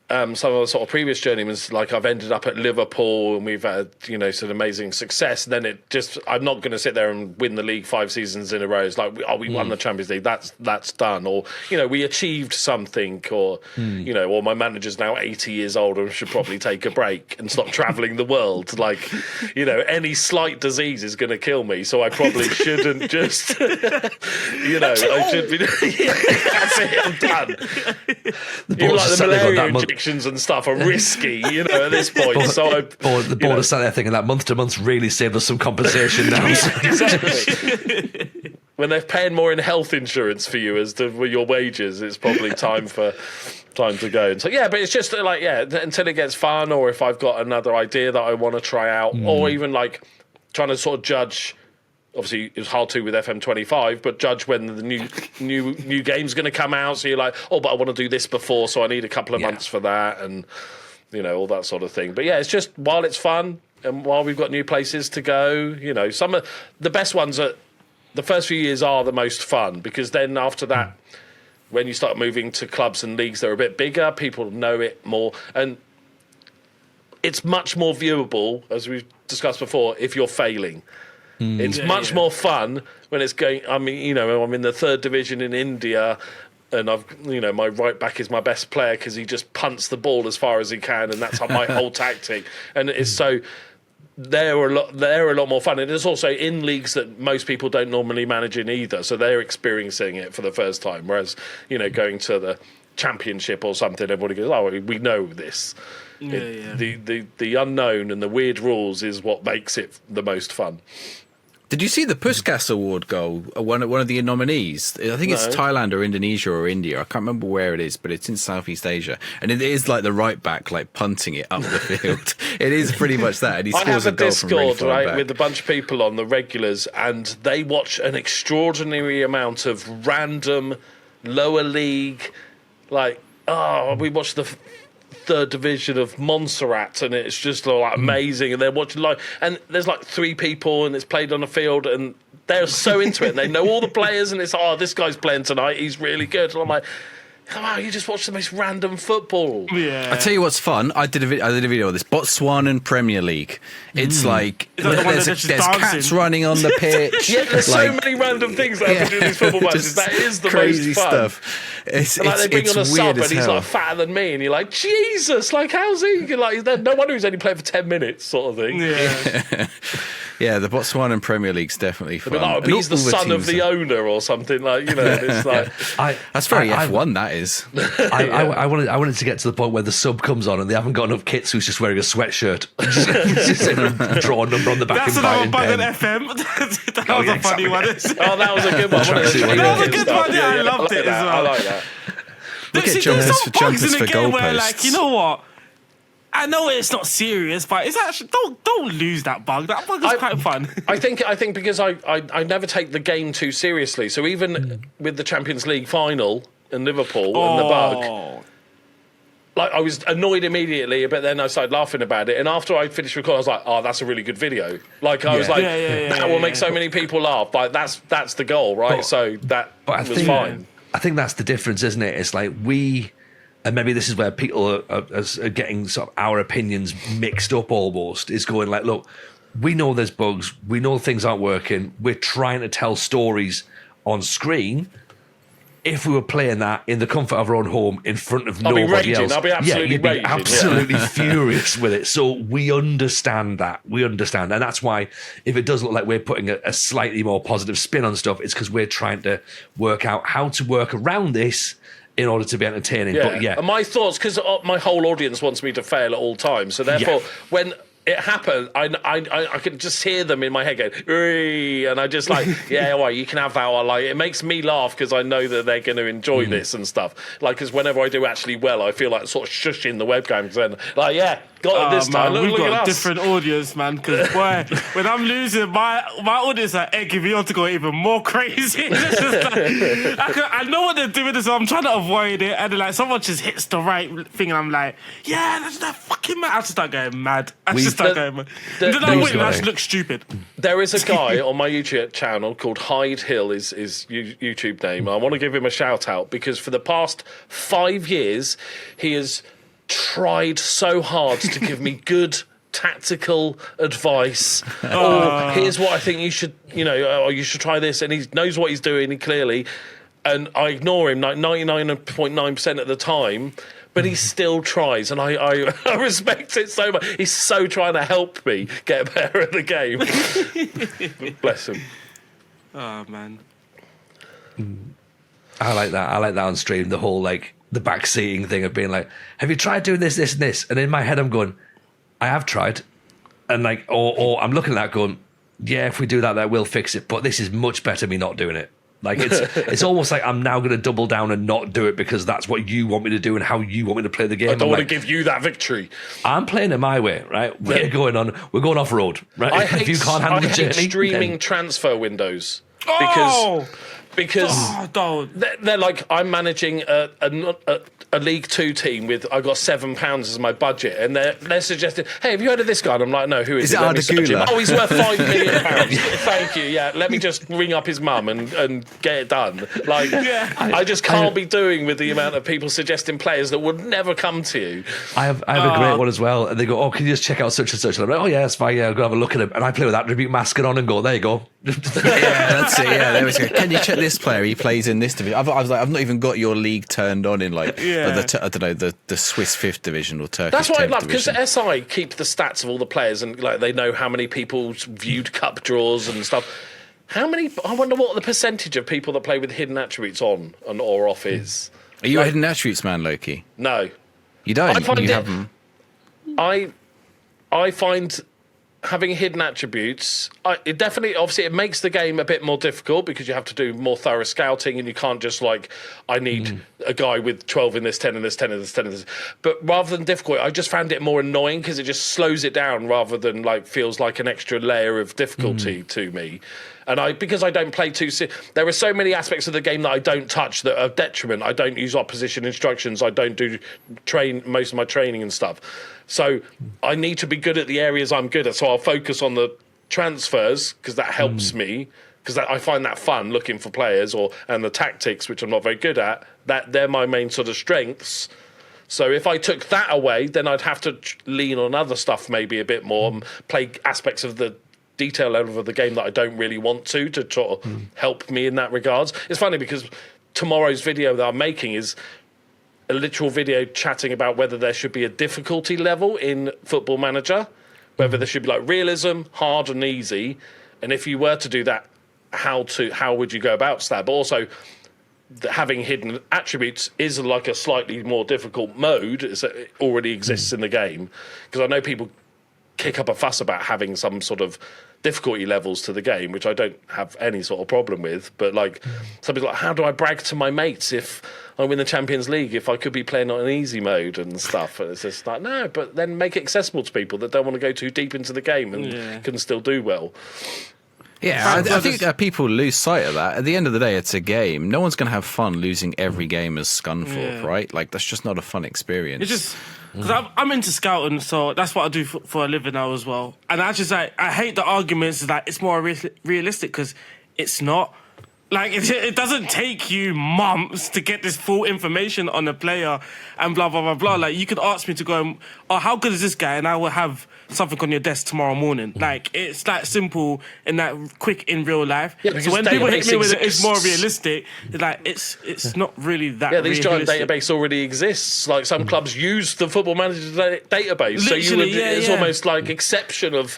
some of the sort of previous journeymans, like I've ended up at Liverpool and we've had, you know, some amazing success. Then it just, I'm not going to sit there and win the league 5 seasons in a row. It's like, we won the Champions League. That's done. Or, you know, we achieved something, or, you know, or my manager's now 80 years old and should probably take a break and stop traveling the world. Like, you know, any slight disease is going to kill me. So I probably shouldn't just, you know, I should be, that's it, I'm done. Even board's like the sat there going, malaria that month- injections and stuff are risky, you know, at this point. So The board is sat there thinking that month to month's really saved us some compensation now. exactly. When they're paying more in health insurance for you as to your wages, it's probably time to go. And so yeah, but it's just like until it gets fun, or if I've got another idea that I want to try out, or even like trying to sort of judge. Obviously, it was hard to with FM25, but judge when the new game's going to come out. So you're like, oh, but I want to do this before, so I need a couple of months for that, and you know, all that sort of thing. But yeah, it's just while it's fun and while we've got new places to go, you know, some of the best ones are the first few years are the most fun, because then after that, when you start moving to clubs and leagues that are a bit bigger, people know it more, and it's much more viewable, as we've discussed before, if you're failing. It's much more fun when it's going. I mean, you know, I'm in the 3rd division in India, and my right back is my best player because he just punts the ball as far as he can, and that's my whole tactic. And it's so they're a lot more fun. And it's also in leagues that most people don't normally manage in either, so they're experiencing it for the first time. Whereas, you know, going to the Championship or something, everybody goes, "Oh, we know this." The unknown and the weird rules is what makes it the most fun. Did you see the Puskas Award goal? One of the nominees. I think it's Thailand or Indonesia or India. I can't remember where it is, but it's in Southeast Asia, and it is like the right back, like punting it up the field. It is pretty much that. And he I scores have a a goal from really Discord, far right, back. with a bunch of people on, the regulars, and they watch an extraordinary amount of random lower league, like, we watched the third division of Montserrat, and it's just like amazing. And they're watching live, and there's like 3 people, and it's played on a field, and they're so into it. And they know all the players, and it's this guy's playing tonight. He's really good. And I'm like, wow, you just watch the most random football. Yeah. I tell you what's fun. I did a video of this Botswanan Premier League. It's like Is that the one there's that's just cats dancing? running on the pitch. Yeah, there's like, so many random things that happen in these football matches. just That is the crazy most fun. stuff. It's, And like they bring it's on a sub, weird as and he's hell. like fatter than me, and you're like, Jesus, like how's he? Like, no wonder he's only played for 10 minutes, sort of thing. Yeah. Yeah, the Botswanan Premier League's definitely fun. But And he's the all son of teams the are- owner or something, like, you know. It's like That's very F1. That is. I wanted to get to the point where the sub comes on and they haven't got enough kits, who's just wearing a sweatshirt, just draw a number on the back That's and another biting bug pen. at FM. That was a funny one. that was a good one. That was a good one, yeah, I loved it as well. I like that. Look at See, jumpers there's for some bugs jumpers in for the game where, goalposts. like, you know what? I know it's not serious, but it's actually don't lose that bug. That bug is quite fun. I think because I never take the game too seriously. So even with the Champions League final in Liverpool and the bug, like I was annoyed immediately, but then I started laughing about it. And after I finished recording, I was like, "Oh, that's a really good video." Like I was like, "That will make so many people laugh." Like that's the goal, right? So that was fine. I think that's the difference, isn't it? It's like and maybe this is where people are getting sort of our opinions mixed up almost, is going like, look, we know there's bugs, we know things aren't working, we're trying to tell stories on screen. If we were playing that in the comfort of our own home in front of nobody else, I'll be absolutely you'd be raging, absolutely furious with it. So we understand that. We understand. And that's why if it does look like we're putting a slightly more positive spin on stuff, it's because we're trying to work out how to work around this in order to be entertaining. But And my thoughts, because my whole audience wants me to fail at all times. So therefore, when it happened, I could just hear them in my head going, "Oi," and I just like, yeah, well, you can have that one. Like, it makes me laugh because I know that they're going to enjoy this and stuff. Like, because whenever I do actually well, I feel like sort of shushing the webcam. Then, like, yeah, got it this time. Man, we've Look got at a us. different audience, man. Because boy, when I'm losing, my audience are egging me on to go even more crazy. It's just like, I know what they're doing, so I'm trying to avoid it. And then, like, someone just hits the right thing, and I'm like, yeah, that's that fucking mad. I just start going mad. And then I win, and I just look stupid. There is a guy on my YouTube channel called Hyde Hill, is YouTube name. I want to give him a shout out because for the past 5 years, he has tried so hard to give me good tactical advice. Or here's what I think you should, or you should try this. And he knows what he's doing, clearly. And I ignore him like 99.9% of the time. But he still tries, and I respect it so much. He's so trying to help me get better at the game. Bless him. Oh, man. I like that. I like that on stream. The whole like the backseating thing of being like, "Have you tried doing this, this, and this?" And in my head, I'm going, "I have tried," and like, or I'm looking at that going, "Yeah, if we do that, that will fix it." But this is much better me not doing it. Like it's almost like I'm now going to double down and not do it because that's what you want me to do and how you want me to play the game. I don't want like, to give you that victory. I'm playing it my way, right? We're going off road, right? If you can't handle the journey, streaming then... transfer windows because they're like, I'm managing a League Two team with, I got £7 as my budget, and they're suggesting, hey, have you heard of this guy? And I'm like, no, who is it? Let me search him. Oh, he's worth £5 million. Thank you. Yeah, let me just ring up his mum and get it done. Like, I just can't be doing with the amount of people suggesting players that would never come to you. I have a great one as well, and they go, "Oh, can you just check out such and such?" And I'm like, "Oh yeah, that's fine. Yeah, I'll go have a look at him." And I play with attribute masking on and go, "There you go." Yeah, that's it. Yeah, there we go. Can you check this player? He plays in this division. I was like, I've not even got your league turned on in like I don't know, the Swiss 5th division or Turkish. That's what I 10th love, because division. SI keep the stats of all the players, and like they know how many people viewed cup draws and stuff. How many? I wonder what the percentage of people that play with hidden attributes on and or off is. Are you a hidden attributes man, Loki? No, You don't. I find you it- have them. I find having hidden attributes, it definitely, obviously, it makes the game a bit more difficult because you have to do more thorough scouting, and you can't just like, I need a guy with 12 in this, 10 in this, 10 in this, 10 in this. But rather than difficult, I just found it more annoying because it just slows it down rather than like feels like an extra layer of difficulty to me. And because I don't play there are so many aspects of the game that I don't touch that are detriment. I don't use opposition instructions. I don't do most of my training and stuff. So I need to be good at the areas I'm good at. So I'll focus on the transfers because that helps me. Because I find that fun looking for players, and the tactics, which I'm not very good at. They're my main sort of strengths. So if I took that away, then I'd have to lean on other stuff maybe a bit more and play aspects of the detail level of the game that I don't really want to sort of help me in that regards. It's funny because tomorrow's video that I'm making is a literal video chatting about whether there should be a difficulty level in Football Manager, whether there should be like realism, hard and easy. And if you were to do that, how would you go about that? But also having hidden attributes is like a slightly more difficult mode. It already exists in the game, because I know people kick up a fuss about having some sort of difficulty levels to the game, which I don't have any sort of problem with. But like some people are like, how do I brag to my mates if I win the Champions League if I could be playing on an easy mode and stuff? And it's just like, no, but then make it accessible to people that don't want to go too deep into the game and can still do well. Yeah, I think people lose sight of that. At the end of the day, it's a game. No one's going to have fun losing every game as Scunthorpe, right? Like, that's just not a fun experience. It's just because I'm into scouting, so that's what I do for a living now as well. And I hate the arguments that it's more realistic, because it's not. Like, it doesn't take you months to get this full information on a player and blah, blah, blah, blah. Like, you could ask me to go, how good is this guy? And I will have something on your desk tomorrow morning. Like, it's that simple and that quick in real life. Yeah, so when people hit me with it's more realistic, it's like, it's not really that realistic. Yeah, these giant database already exists. Like, some clubs use the Football Manager database. Literally, so it's almost like exception of...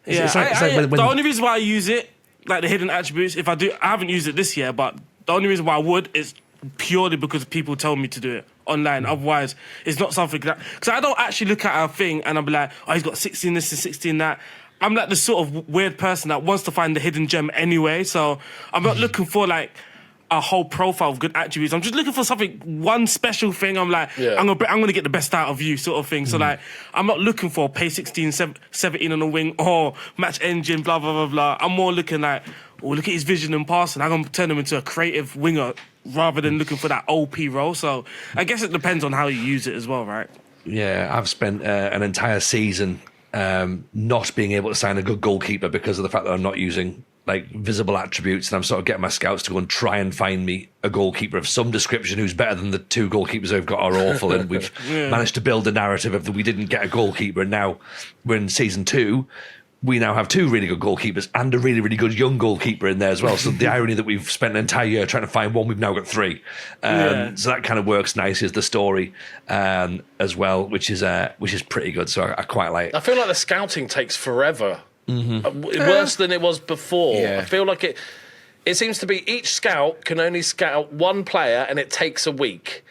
The only reason why I use it, like the hidden attributes, I haven't used it this year, but the only reason why I would is purely because people tell me to do it online. Otherwise, it's not something that... Because I don't actually look at a thing and I'll be like, he's got 16 this and 16 that. I'm like the sort of weird person that wants to find the hidden gem anyway, so I'm not looking for like a whole profile of good attributes. I'm just looking for one special thing. I'm like, I'm gonna get the best out of you, sort of thing. So like, I'm not looking for pay 16, 17 on the wing or match engine, blah blah blah blah. I'm more looking like, look at his vision and passing. I'm gonna turn him into a creative winger rather than looking for that OP role. So I guess it depends on how you use it as well, right? Yeah, I've spent an entire season not being able to sign a good goalkeeper because of the fact that I'm not using like visible attributes, and I'm sort of getting my scouts to go and try and find me a goalkeeper of some description who's better than the two goalkeepers they've got are awful. And we've managed to build a narrative of that we didn't get a goalkeeper, and now we're in season 2. We now have 2 really good goalkeepers and a really, really good young goalkeeper in there as well. So the irony that we've spent an entire year trying to find one, we've now got 3. So that kind of works nicely as the story as well, which is pretty good. So I quite like it. I feel like the scouting takes forever. Worse than it was before. I feel like it seems to be each scout can only scout one player and it takes a week.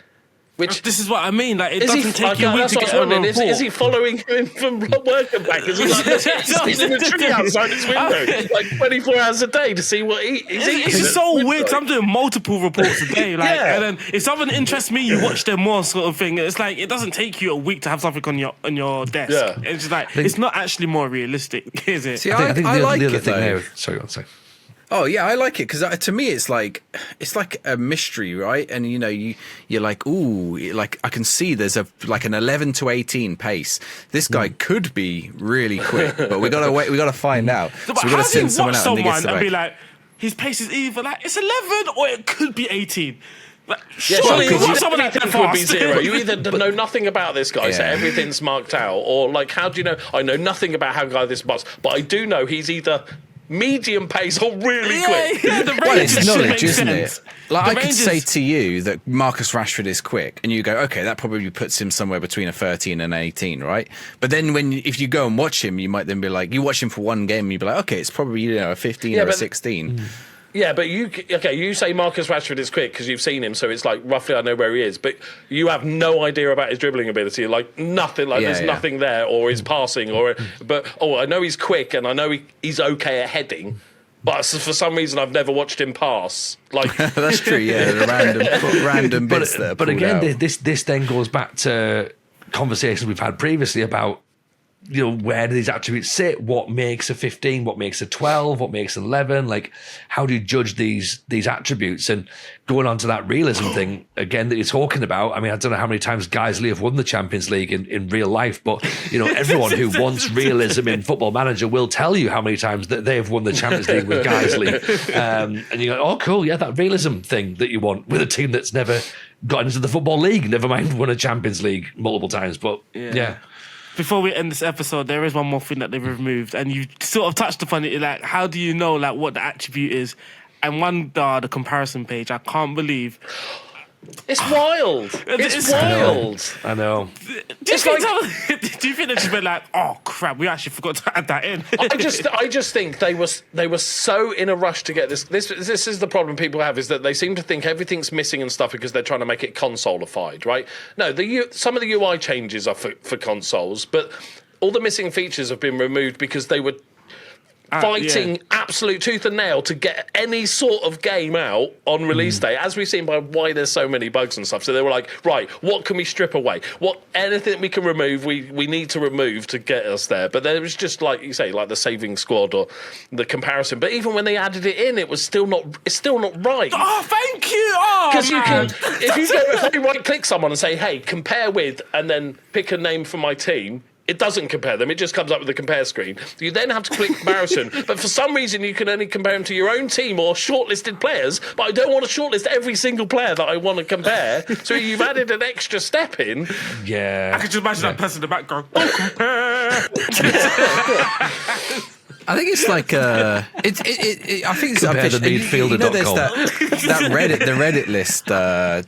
Which this is what I mean. Like, it doesn't take you a week to get a report. Is he following him from work and back? Is he like he's in a tree outside his window, like 24 hours a day to see what he's eating? It's just so weird, because I'm doing multiple reports a day. Like, and then if something interests me, you watch them more, sort of thing. It's like, it doesn't take you a week to have something on your desk. Yeah. It's just like, it's not actually more realistic, is it? See, I think I like it though. Sorry, go on, say. Oh yeah, I like it because to me it's like a mystery, right? And you know, you're like, ooh, like I can see there's an 11 to 18 pace. This guy could be really quick, but we gotta wait. We gotta find out. So we gotta send someone out and be like, his pace is either like it's 11 or it could be 18. Like, surely someone that would be 0. You either know nothing about this guy, so everything's marked out, or like, how do you know? I know nothing about how guy this was, but I do know he's either medium pace or really quick. Yeah, the well, it's knowledge, isn't sense. it? Like, I could say to you that Marcus Rashford is quick, and you go, okay, that probably puts him somewhere between a 13 and an 18, right? But then if you go and watch him, you might then be like, you watch him for one game, and you'd be like, okay, it's probably a 15 or a 16. Yeah, but you say Marcus Rashford is quick because you've seen him, so it's like roughly I know where he is, but you have no idea about his dribbling ability, like nothing, like there's nothing there, or his passing, but I know he's quick and I know he's okay at heading, but for some reason I've never watched him pass. Like that's true, the random bits there. But again, this then goes back to conversations we've had previously about where do these attributes sit? What makes a 15? What makes a 12? What makes an 11? Like, how do you judge these attributes? And going on to that realism thing again that you're talking about, I mean, I don't know how many times Guiseley have won the Champions League in real life, but everyone who wants realism in Football Manager will tell you how many times that they've won the Champions League with Guiseley. And you go, oh, cool, yeah, that realism thing that you want with a team that's never got into the Football League, never mind won a Champions League multiple times. But yeah. Before we end this episode, there is one more thing that they've removed, and you sort of touched upon it. Like, how do you know what the attribute is? And the comparison page, I can't believe. It's wild. It's wild. I know. Do you think they just went like, oh crap, we actually forgot to add that in? I just think they were so in a rush to get this. This is the problem people have, is that they seem to think everything's missing and stuff because they're trying to make it console-ified, right? No, some of the UI changes are for consoles, but all the missing features have been removed because they were fighting absolute tooth and nail to get any sort of game out on release day, as we've seen by why there's so many bugs and stuff. So they were like, right, what can we strip away? Anything we can remove, we need to remove to get us there. But there was just, like you say, like the saving squad or the comparison. But even when they added it in, it's still not right. Oh, thank you. Because if you right click someone and say, hey, compare with, and then pick a name for my team, it doesn't compare them. It just comes up with the compare screen. You then have to click comparison. But for some reason, you can only compare them to your own team or shortlisted players. But I don't want to shortlist every single player that I want to compare. So you've added an extra step in. Yeah. I can just imagine that person in the background. Oh, compare. I think it's like I think it's compare the midfielder.com. There's that Reddit list,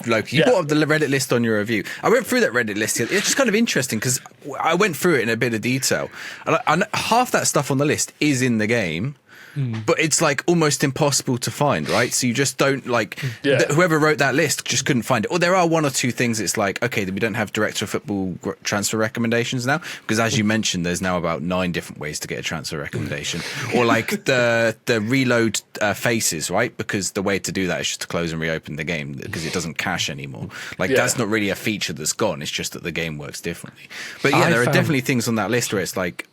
Loki. You brought up the Reddit list on your review. I went through that Reddit list. It's just kind of interesting because I went through it in a bit of detail, and half that stuff on the list is in the game. But it's like almost impossible to find, right? So you just don't whoever wrote that list just couldn't find it. Or there are one or two things it's like, okay, we don't have director of football transfer recommendations now, because as you mentioned, there's now about 9 different ways to get a transfer recommendation. Or like the reload faces, right? Because the way to do that is just to close and reopen the game because it doesn't cache anymore. That's not really a feature that's gone. It's just that the game works differently. But yeah, there are definitely things on that list where it's like,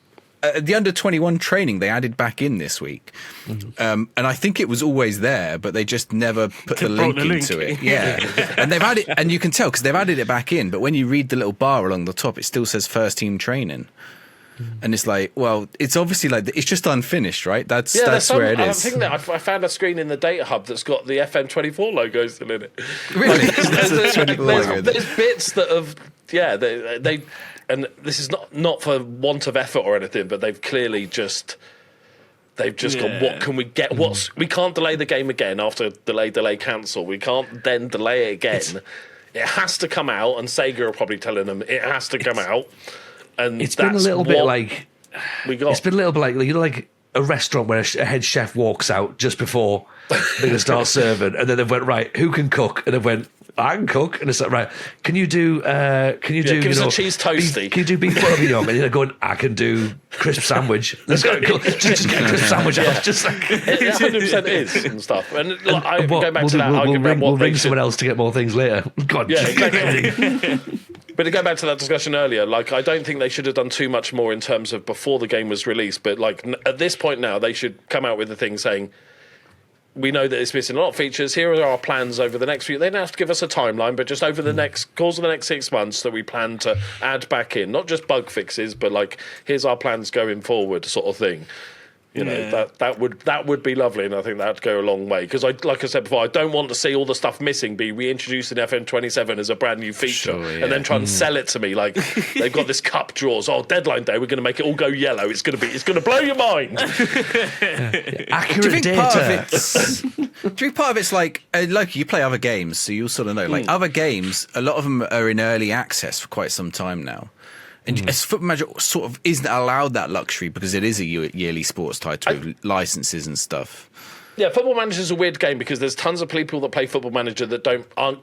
the under-21 training they added back in this week, and I think it was always there, but they just never put the link into it. Yeah, and they've added, and you can tell because they've added it back in. But when you read the little bar along the top, it still says first team training, and it's like, well, it's obviously like it's just unfinished, right? That's where it is. I think that I found a screen in the data hub that's got the FM24 logo still in it. Really, there's bits that have they. And this is not for want of effort or anything, but they've clearly gone, what can we get? We can't delay the game again after delay, cancel. We can't then delay it again. It has to come out, and Sega are probably telling them it has to come out. And it's been a little bit like like a restaurant where a head chef walks out just before they're going to start serving, and then they went, right, who can cook? And they went, I can cook. And it's like, right, can you do give us a cheese toasty. Can you do beef bourguignon? And they're going, I can do crisp sandwich. Let's go. Just get a crisp sandwich out. Just like it 100% is and stuff. And I go back to that argument. We'll ring someone else to get more things later. God, yeah, exactly. But to go back to that discussion earlier, like, I don't think they should have done too much more in terms of before the game was released. But like at this point now, they should come out with a thing saying, we know that it's missing a lot of features. Here are our plans over the next few. They don't have to give us a timeline, but just over the course of the next 6 months that we plan to add back in, not just bug fixes, but like, here's our plans going forward, sort of thing. You know, that would be lovely, and I think that'd go a long way. Because like I said before, I don't want to see all the stuff missing be reintroduced in FM27 as a brand new feature, and then try and sell it to me like they've got this cup drawers. Oh, deadline day, we're going to make it all go yellow. It's going to blow your mind. Accurate data. Do you think part of it's like you play other games, so you'll sort of know. Like other games, a lot of them are in early access for quite some time now. And as Football Manager sort of isn't allowed that luxury because it is a yearly sports title with licenses and stuff. Yeah, Football Manager is a weird game because there's tons of people that play Football Manager that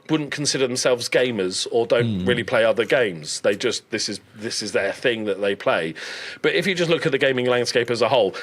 wouldn't consider themselves gamers or don't really play other games. They just this is their thing that they play. But if you just look at the gaming landscape as a whole,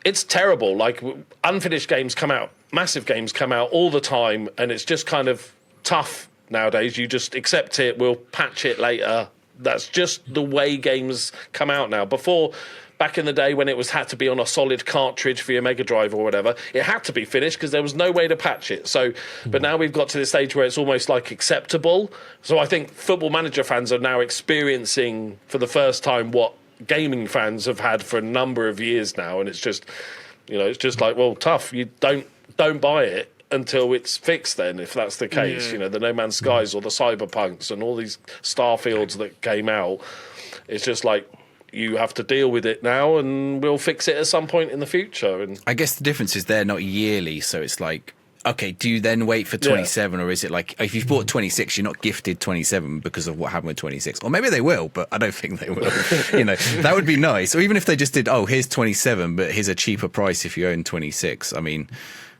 it's terrible. Like, unfinished games come out, massive games come out all the time, and it's just kind of tough nowadays. You just accept it. We'll patch it later. That's just the way games come out now. Before, back in the day when it had to be on a solid cartridge for your Mega Drive or whatever, it had to be finished because there was no way to patch it. So, but now we've got to the stage where it's almost like acceptable. So I think Football Manager fans are now experiencing for the first time what gaming fans have had for a number of years now, and it's just, it's just like, well, tough. You don't buy it until it's fixed then, if that's the case. The No Man's Skies or the Cyberpunks and all these Starfields that came out, it's just like, you have to deal with it now and we'll fix it at some point in the future. And I guess the difference is they're not yearly, so it's like, okay, do you then wait for 27 or is it like, if you've bought 26, you're not gifted 27 because of what happened with 26? Or maybe they will, but I don't think they will. That would be nice. Or even if they just did, here's 27, but here's a cheaper price if you own 26. I mean...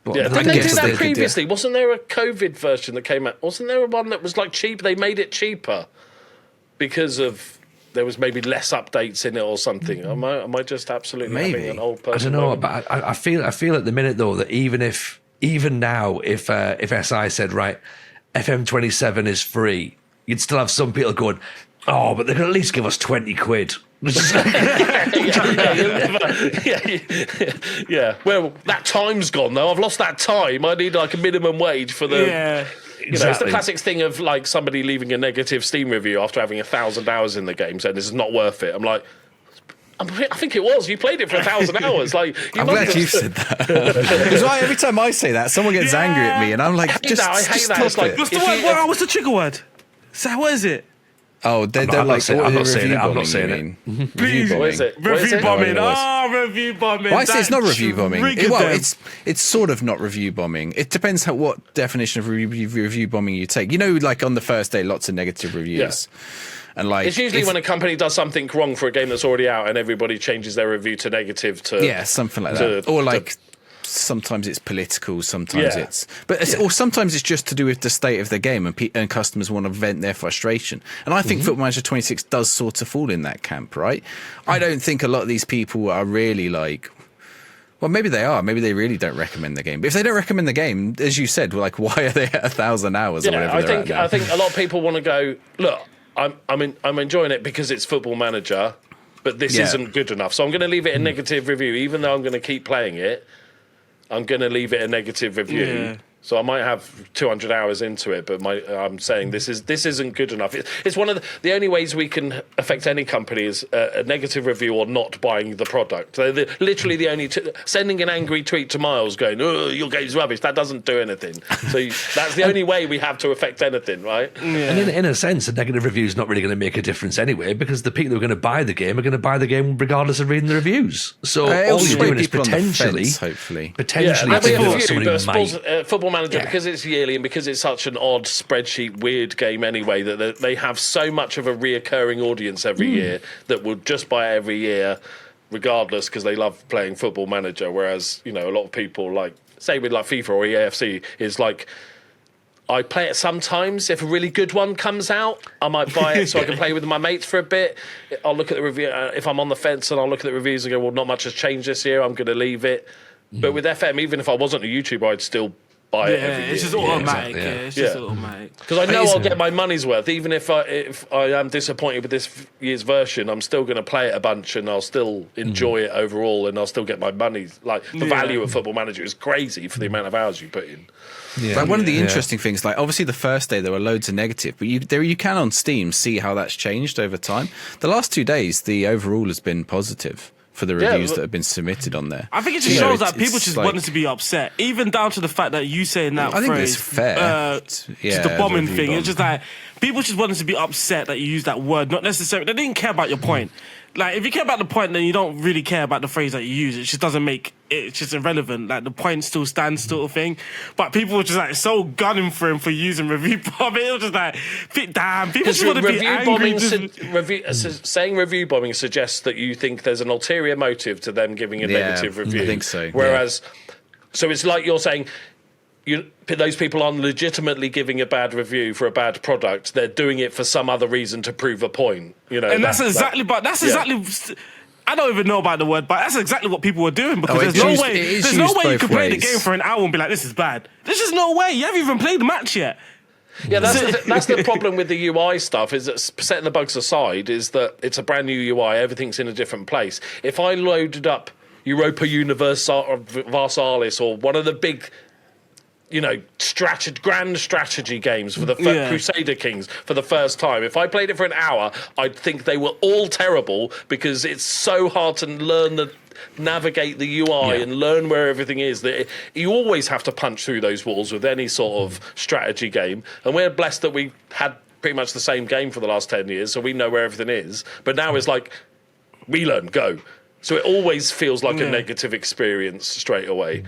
didn't they do that previously? Wasn't there a COVID version that came out? Wasn't there one that was like cheap? They made it cheaper because of there was maybe less updates in it or something. Am I just absolutely having an old person? I don't know, but I feel at the minute though that even now, if SI said right, FM27 is free, you'd still have some people going, oh, but they can at least give us 20 quid. Yeah. Well, that time's gone though. I've lost that time. I need like a minimum wage for the. Yeah. It's the classic thing of like somebody leaving a negative Steam review after having 1,000 hours in the game, saying this is not worth it. I'm like, I think it was. You played it for 1,000 hours. Like, I'm glad you said that. Because every time I say that, someone gets angry at me, and I'm like, I hate that. It's like, what's the word? What's the trigger word? So what is it? Oh, they're I'm like, not saying it. I'm not review saying bombing, it. you mean? Please. Review What is it? Review bombing. Oh, Review bombing. Well, I say it's not review bombing. Well, It's sort of not review bombing. It depends what definition of review bombing you take. Like on the first day, lots of negative reviews. Yeah. And like it's usually when a company does something wrong for a game that's already out and everybody changes their review to negative to something like that. Or like sometimes it's political, sometimes or sometimes it's just to do with the state of the game and customers want to vent their frustration. And I think Football Manager 26 does sort of fall in that camp, right? I don't think a lot of these people are really like, well, maybe they are. Maybe they really don't recommend the game. But if they don't recommend the game, as you said, like, why are they at 1,000 hours or whatever I think a lot of people want to go, look, I'm enjoying it because it's Football Manager, but this isn't good enough. So I'm going to leave it a negative review, even though I'm going to keep playing it. I'm going to leave it a negative review. Yeah. So I might have 200 hours into it, but I'm saying this isn't good enough. It's one of the only ways we can affect any company is a negative review or not buying the product. They're literally the only sending an angry tweet to Miles going, "Oh, your game's rubbish." That doesn't do anything. So that's the only way we have to affect anything, right? Yeah. And in a sense, a negative review is not really going to make a difference anyway, because the people who are going to buy the game are going to buy the game regardless of reading the reviews. So all you're doing is potentially, Football Manager, because it's yearly and because it's such an odd spreadsheet weird game anyway, that they have so much of a reoccurring audience every year that will just buy it every year regardless because they love playing Football Manager, whereas a lot of people, like say with like FIFA or EAFC, is like I play it sometimes. If a really good one comes out, I might buy it so I can play with my mates for a bit. I'll look at the review. If I'm on the fence and I'll look at the reviews and go, well, not much has changed this year, I'm going to leave it. But with FM, even if I wasn't a YouTuber, I'd still buy it every year. It's just automatic. It's just automatic. Because I know I'll get my money's worth. Even if I am disappointed with this year's version, I'm still going to play it a bunch and I'll still enjoy it overall and I'll still get my money. Like, the value of Football Manager is crazy for the amount of hours you put in. Yeah. Like one of the interesting things, like obviously the first day there were loads of negative, but you can on Steam see how that's changed over time. The last 2 days, the overall has been positive for the reviews that have been submitted on there. I think it just shows that people just wanted to be upset, even down to the fact that you saying that I phrase. think it's fair. Just the bombing thing. It's just like people just wanted to be upset that you used that word, not necessarily. They didn't care about your point. Like, if you care about the point, then you don't really care about the phrase that you use. It just doesn't make it's just irrelevant. Like, the point still stands, sort of thing. But people were just like so gunning for him for using review bombing. It was just like, damn, people just want to be angry. Saying review bombing suggests that you think there's an ulterior motive to them giving a negative review. I think so. Whereas, so it's like you're saying, those people aren't legitimately giving a bad review for a bad product. They're doing it for some other reason to prove a point. And that's exactly. I don't even know about the word, but that's exactly what people were doing, because there's no way you could play the game for an hour and be like, this is bad. There's just no way. You haven't even played the match yet. Yeah, that's the problem with the UI stuff, is that setting the bugs aside, is that it's a brand new UI, everything's in a different place. If I loaded up Europa Universalis or one of the big, grand strategy games for the Crusader Kings for the first time, if I played it for an hour, I'd think they were all terrible because it's so hard to navigate the UI and learn where everything is, that you always have to punch through those walls with any sort of strategy game. And we're blessed that we had pretty much the same game for the last 10 years, so we know where everything is. But now it's like, relearn, go. So it always feels like a negative experience straight away.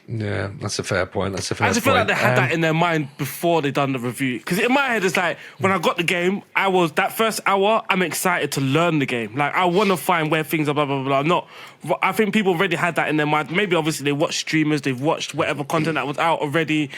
Yeah, that's a fair point. I just feel like they had that in their mind before they done the review. Because in my head, it's like, when I got the game, that first hour, I'm excited to learn the game. Like, I want to find where things are, blah, blah, blah. I think people already had that in their mind. Maybe, obviously, they watched streamers, they've watched whatever content that was out already.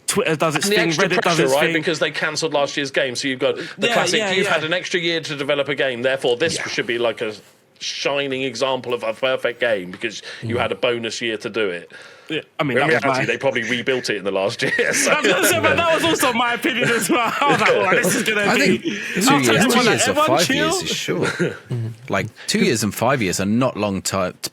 Twitter does its thing, Reddit does its thing. Because they cancelled last year's game, so you've got the classic, you've had an extra year to develop a game, therefore this should be like a shining example of a perfect game because you had a bonus year to do it. Yeah, I mean, in reality, they probably rebuilt it in the last year. So. That was also my opinion as well. I was like, oh, this is going to be... 2 years or 5 years is short. Like 2 years and 5 years are not long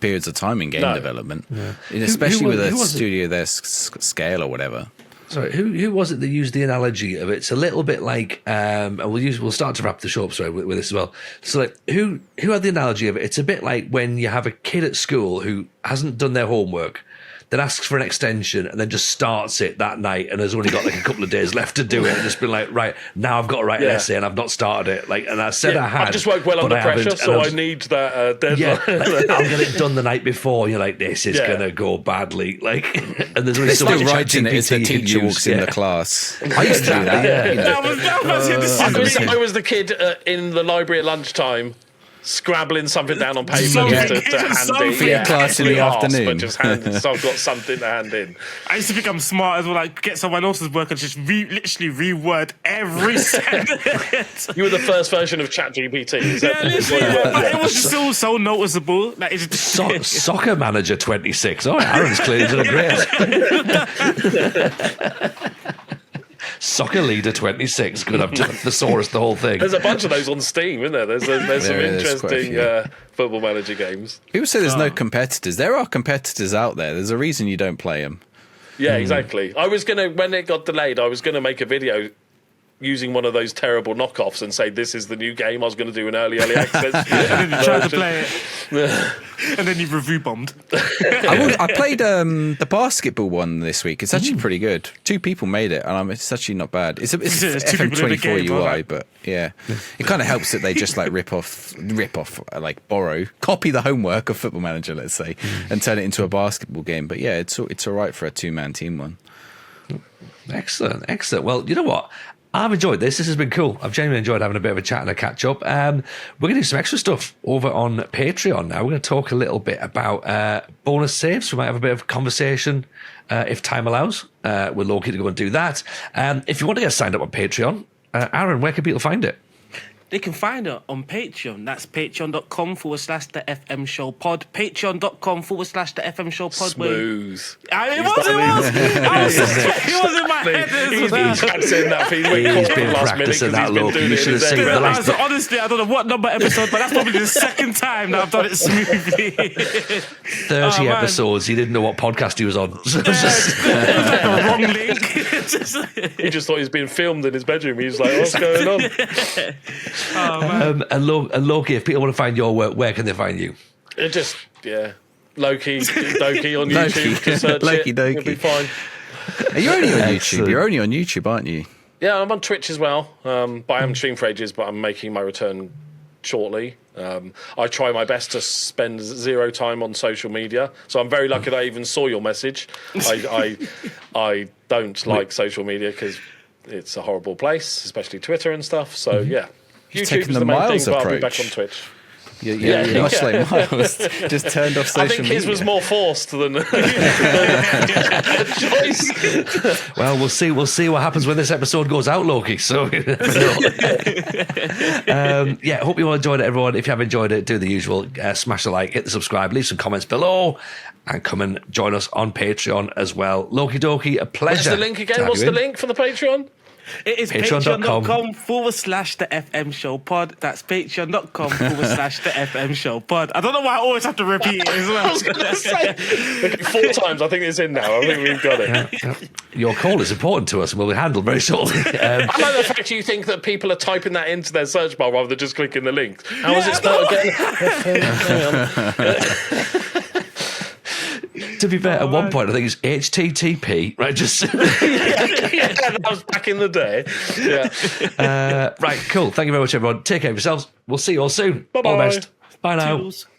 periods of time in game development. Yeah. Especially with a studio their scale or whatever. Sorry, who was it that used the analogy of it? It's a little bit like, and we'll start to wrap the show up, with this as well. So, like, who had the analogy of it? It's a bit like when you have a kid at school who hasn't done their homework, then asks for an extension and then just starts it that night and has only got like a couple of days left to do it and just been like, right, now I've got to write an essay and I've not started it. Like, and I said I had. I've just worked well under pressure, so I need that deadline. Yeah, I'll get it done the night before. You're like, this is going to go badly. Like, and there's only so much writing it as the teacher walks in the class. I used to do that. I was the kid in the library at lunchtime, scrabbling something down on paper to hand in for your class in the afternoon. But just so I've got something to hand in. I used to think I'm smart as well, like get someone else's work and just literally reword every sentence. You were the first version of ChatGPT. Yeah, literally. But it was still so noticeable. Like, Soccer Manager 26. Oh, Aaron's clearly done a great. Soccer Leader 26 could have just thesaurus the whole thing. There's a bunch of those on Steam, isn't there? There's some interesting Football Manager games. People say there's no competitors. There are competitors out there. There's a reason you don't play them. Yeah, exactly. I was going to, when it got delayed, I was going to make a video using one of those terrible knockoffs and say this is the new game. I was going to do an early access. And then you tried to play it. And then you review bombed. I played the basketball one this week. It's actually pretty good. 2 people made it, and it's actually not bad. It's FM24 UI, but yeah, it kind of helps that they just like rip off, like copy the homework of Football Manager, let's say, and turn it into a basketball game. But yeah, it's all right for a 2-man team one. Excellent. Well, you know what? I've enjoyed this. This has been cool. I've genuinely enjoyed having a bit of a chat and a catch up. We're going to do some extra stuff over on Patreon now. We're going to talk a little bit about bonus saves. We might have a bit of conversation, if time allows, with Loki to go and do that. If you want to get signed up on Patreon, Aaron, where can people find it? They can find it on Patreon. That's patreon.com/the FM Show pod. Patreon.com/the FM Show pod. Smooth. It was in my head. He's been practicing that. He's been practicing that, Loki. You should have seen the last. Honestly, I don't know what number episode, but that's probably the second time that I've done it smoothly. 30 episodes. He didn't know what podcast he was on. It was like a wrong link. He just thought he was being filmed in his bedroom. He was like, what's going on? And Loki, if people want to find your work, where can they find you? Loki Doki on YouTube. Just search Loki it. Doki. It'll be fine. You're only on YouTube. You're only on YouTube, aren't you? Yeah, I'm on Twitch as well. But I haven't streamed for ages, but I'm making my return shortly. I try my best to spend 0 time on social media, so I'm very lucky that I even saw your message. I don't like social media because it's a horrible place, especially Twitter and stuff. So yeah. YouTube is the main thing, but I'll be back on Twitch. You're much like Miles. Just turned off social media. I think his was more forced than a choice. Well, we'll see what happens when this episode goes out, Loki. So, hope you all enjoyed it, everyone. If you have enjoyed it, do the usual. Smash the like, hit the subscribe, leave some comments below, and come and join us on Patreon as well. Loki Doki, a pleasure. What's the link again? What's the link for the Patreon? It is Patreon.com. patreon.com/the FM Show pod. That's patreon.com/the FM Show pod. I don't know why I always have to repeat it as well. I was going to say. Okay, 4 times. I think it's in now. I think we've got it. Yeah. Your call is important to us and will be handled very shortly. I like the fact you think that people are typing that into their search bar rather than just clicking the links. How was it spelled again? To be fair, at one point I think it's HTTP, right? Just yeah, that was back in the day. Yeah. right, cool. Thank you very much, everyone. Take care of yourselves. We'll see you all soon. Bye-bye. All the best. Bye now. Toodles.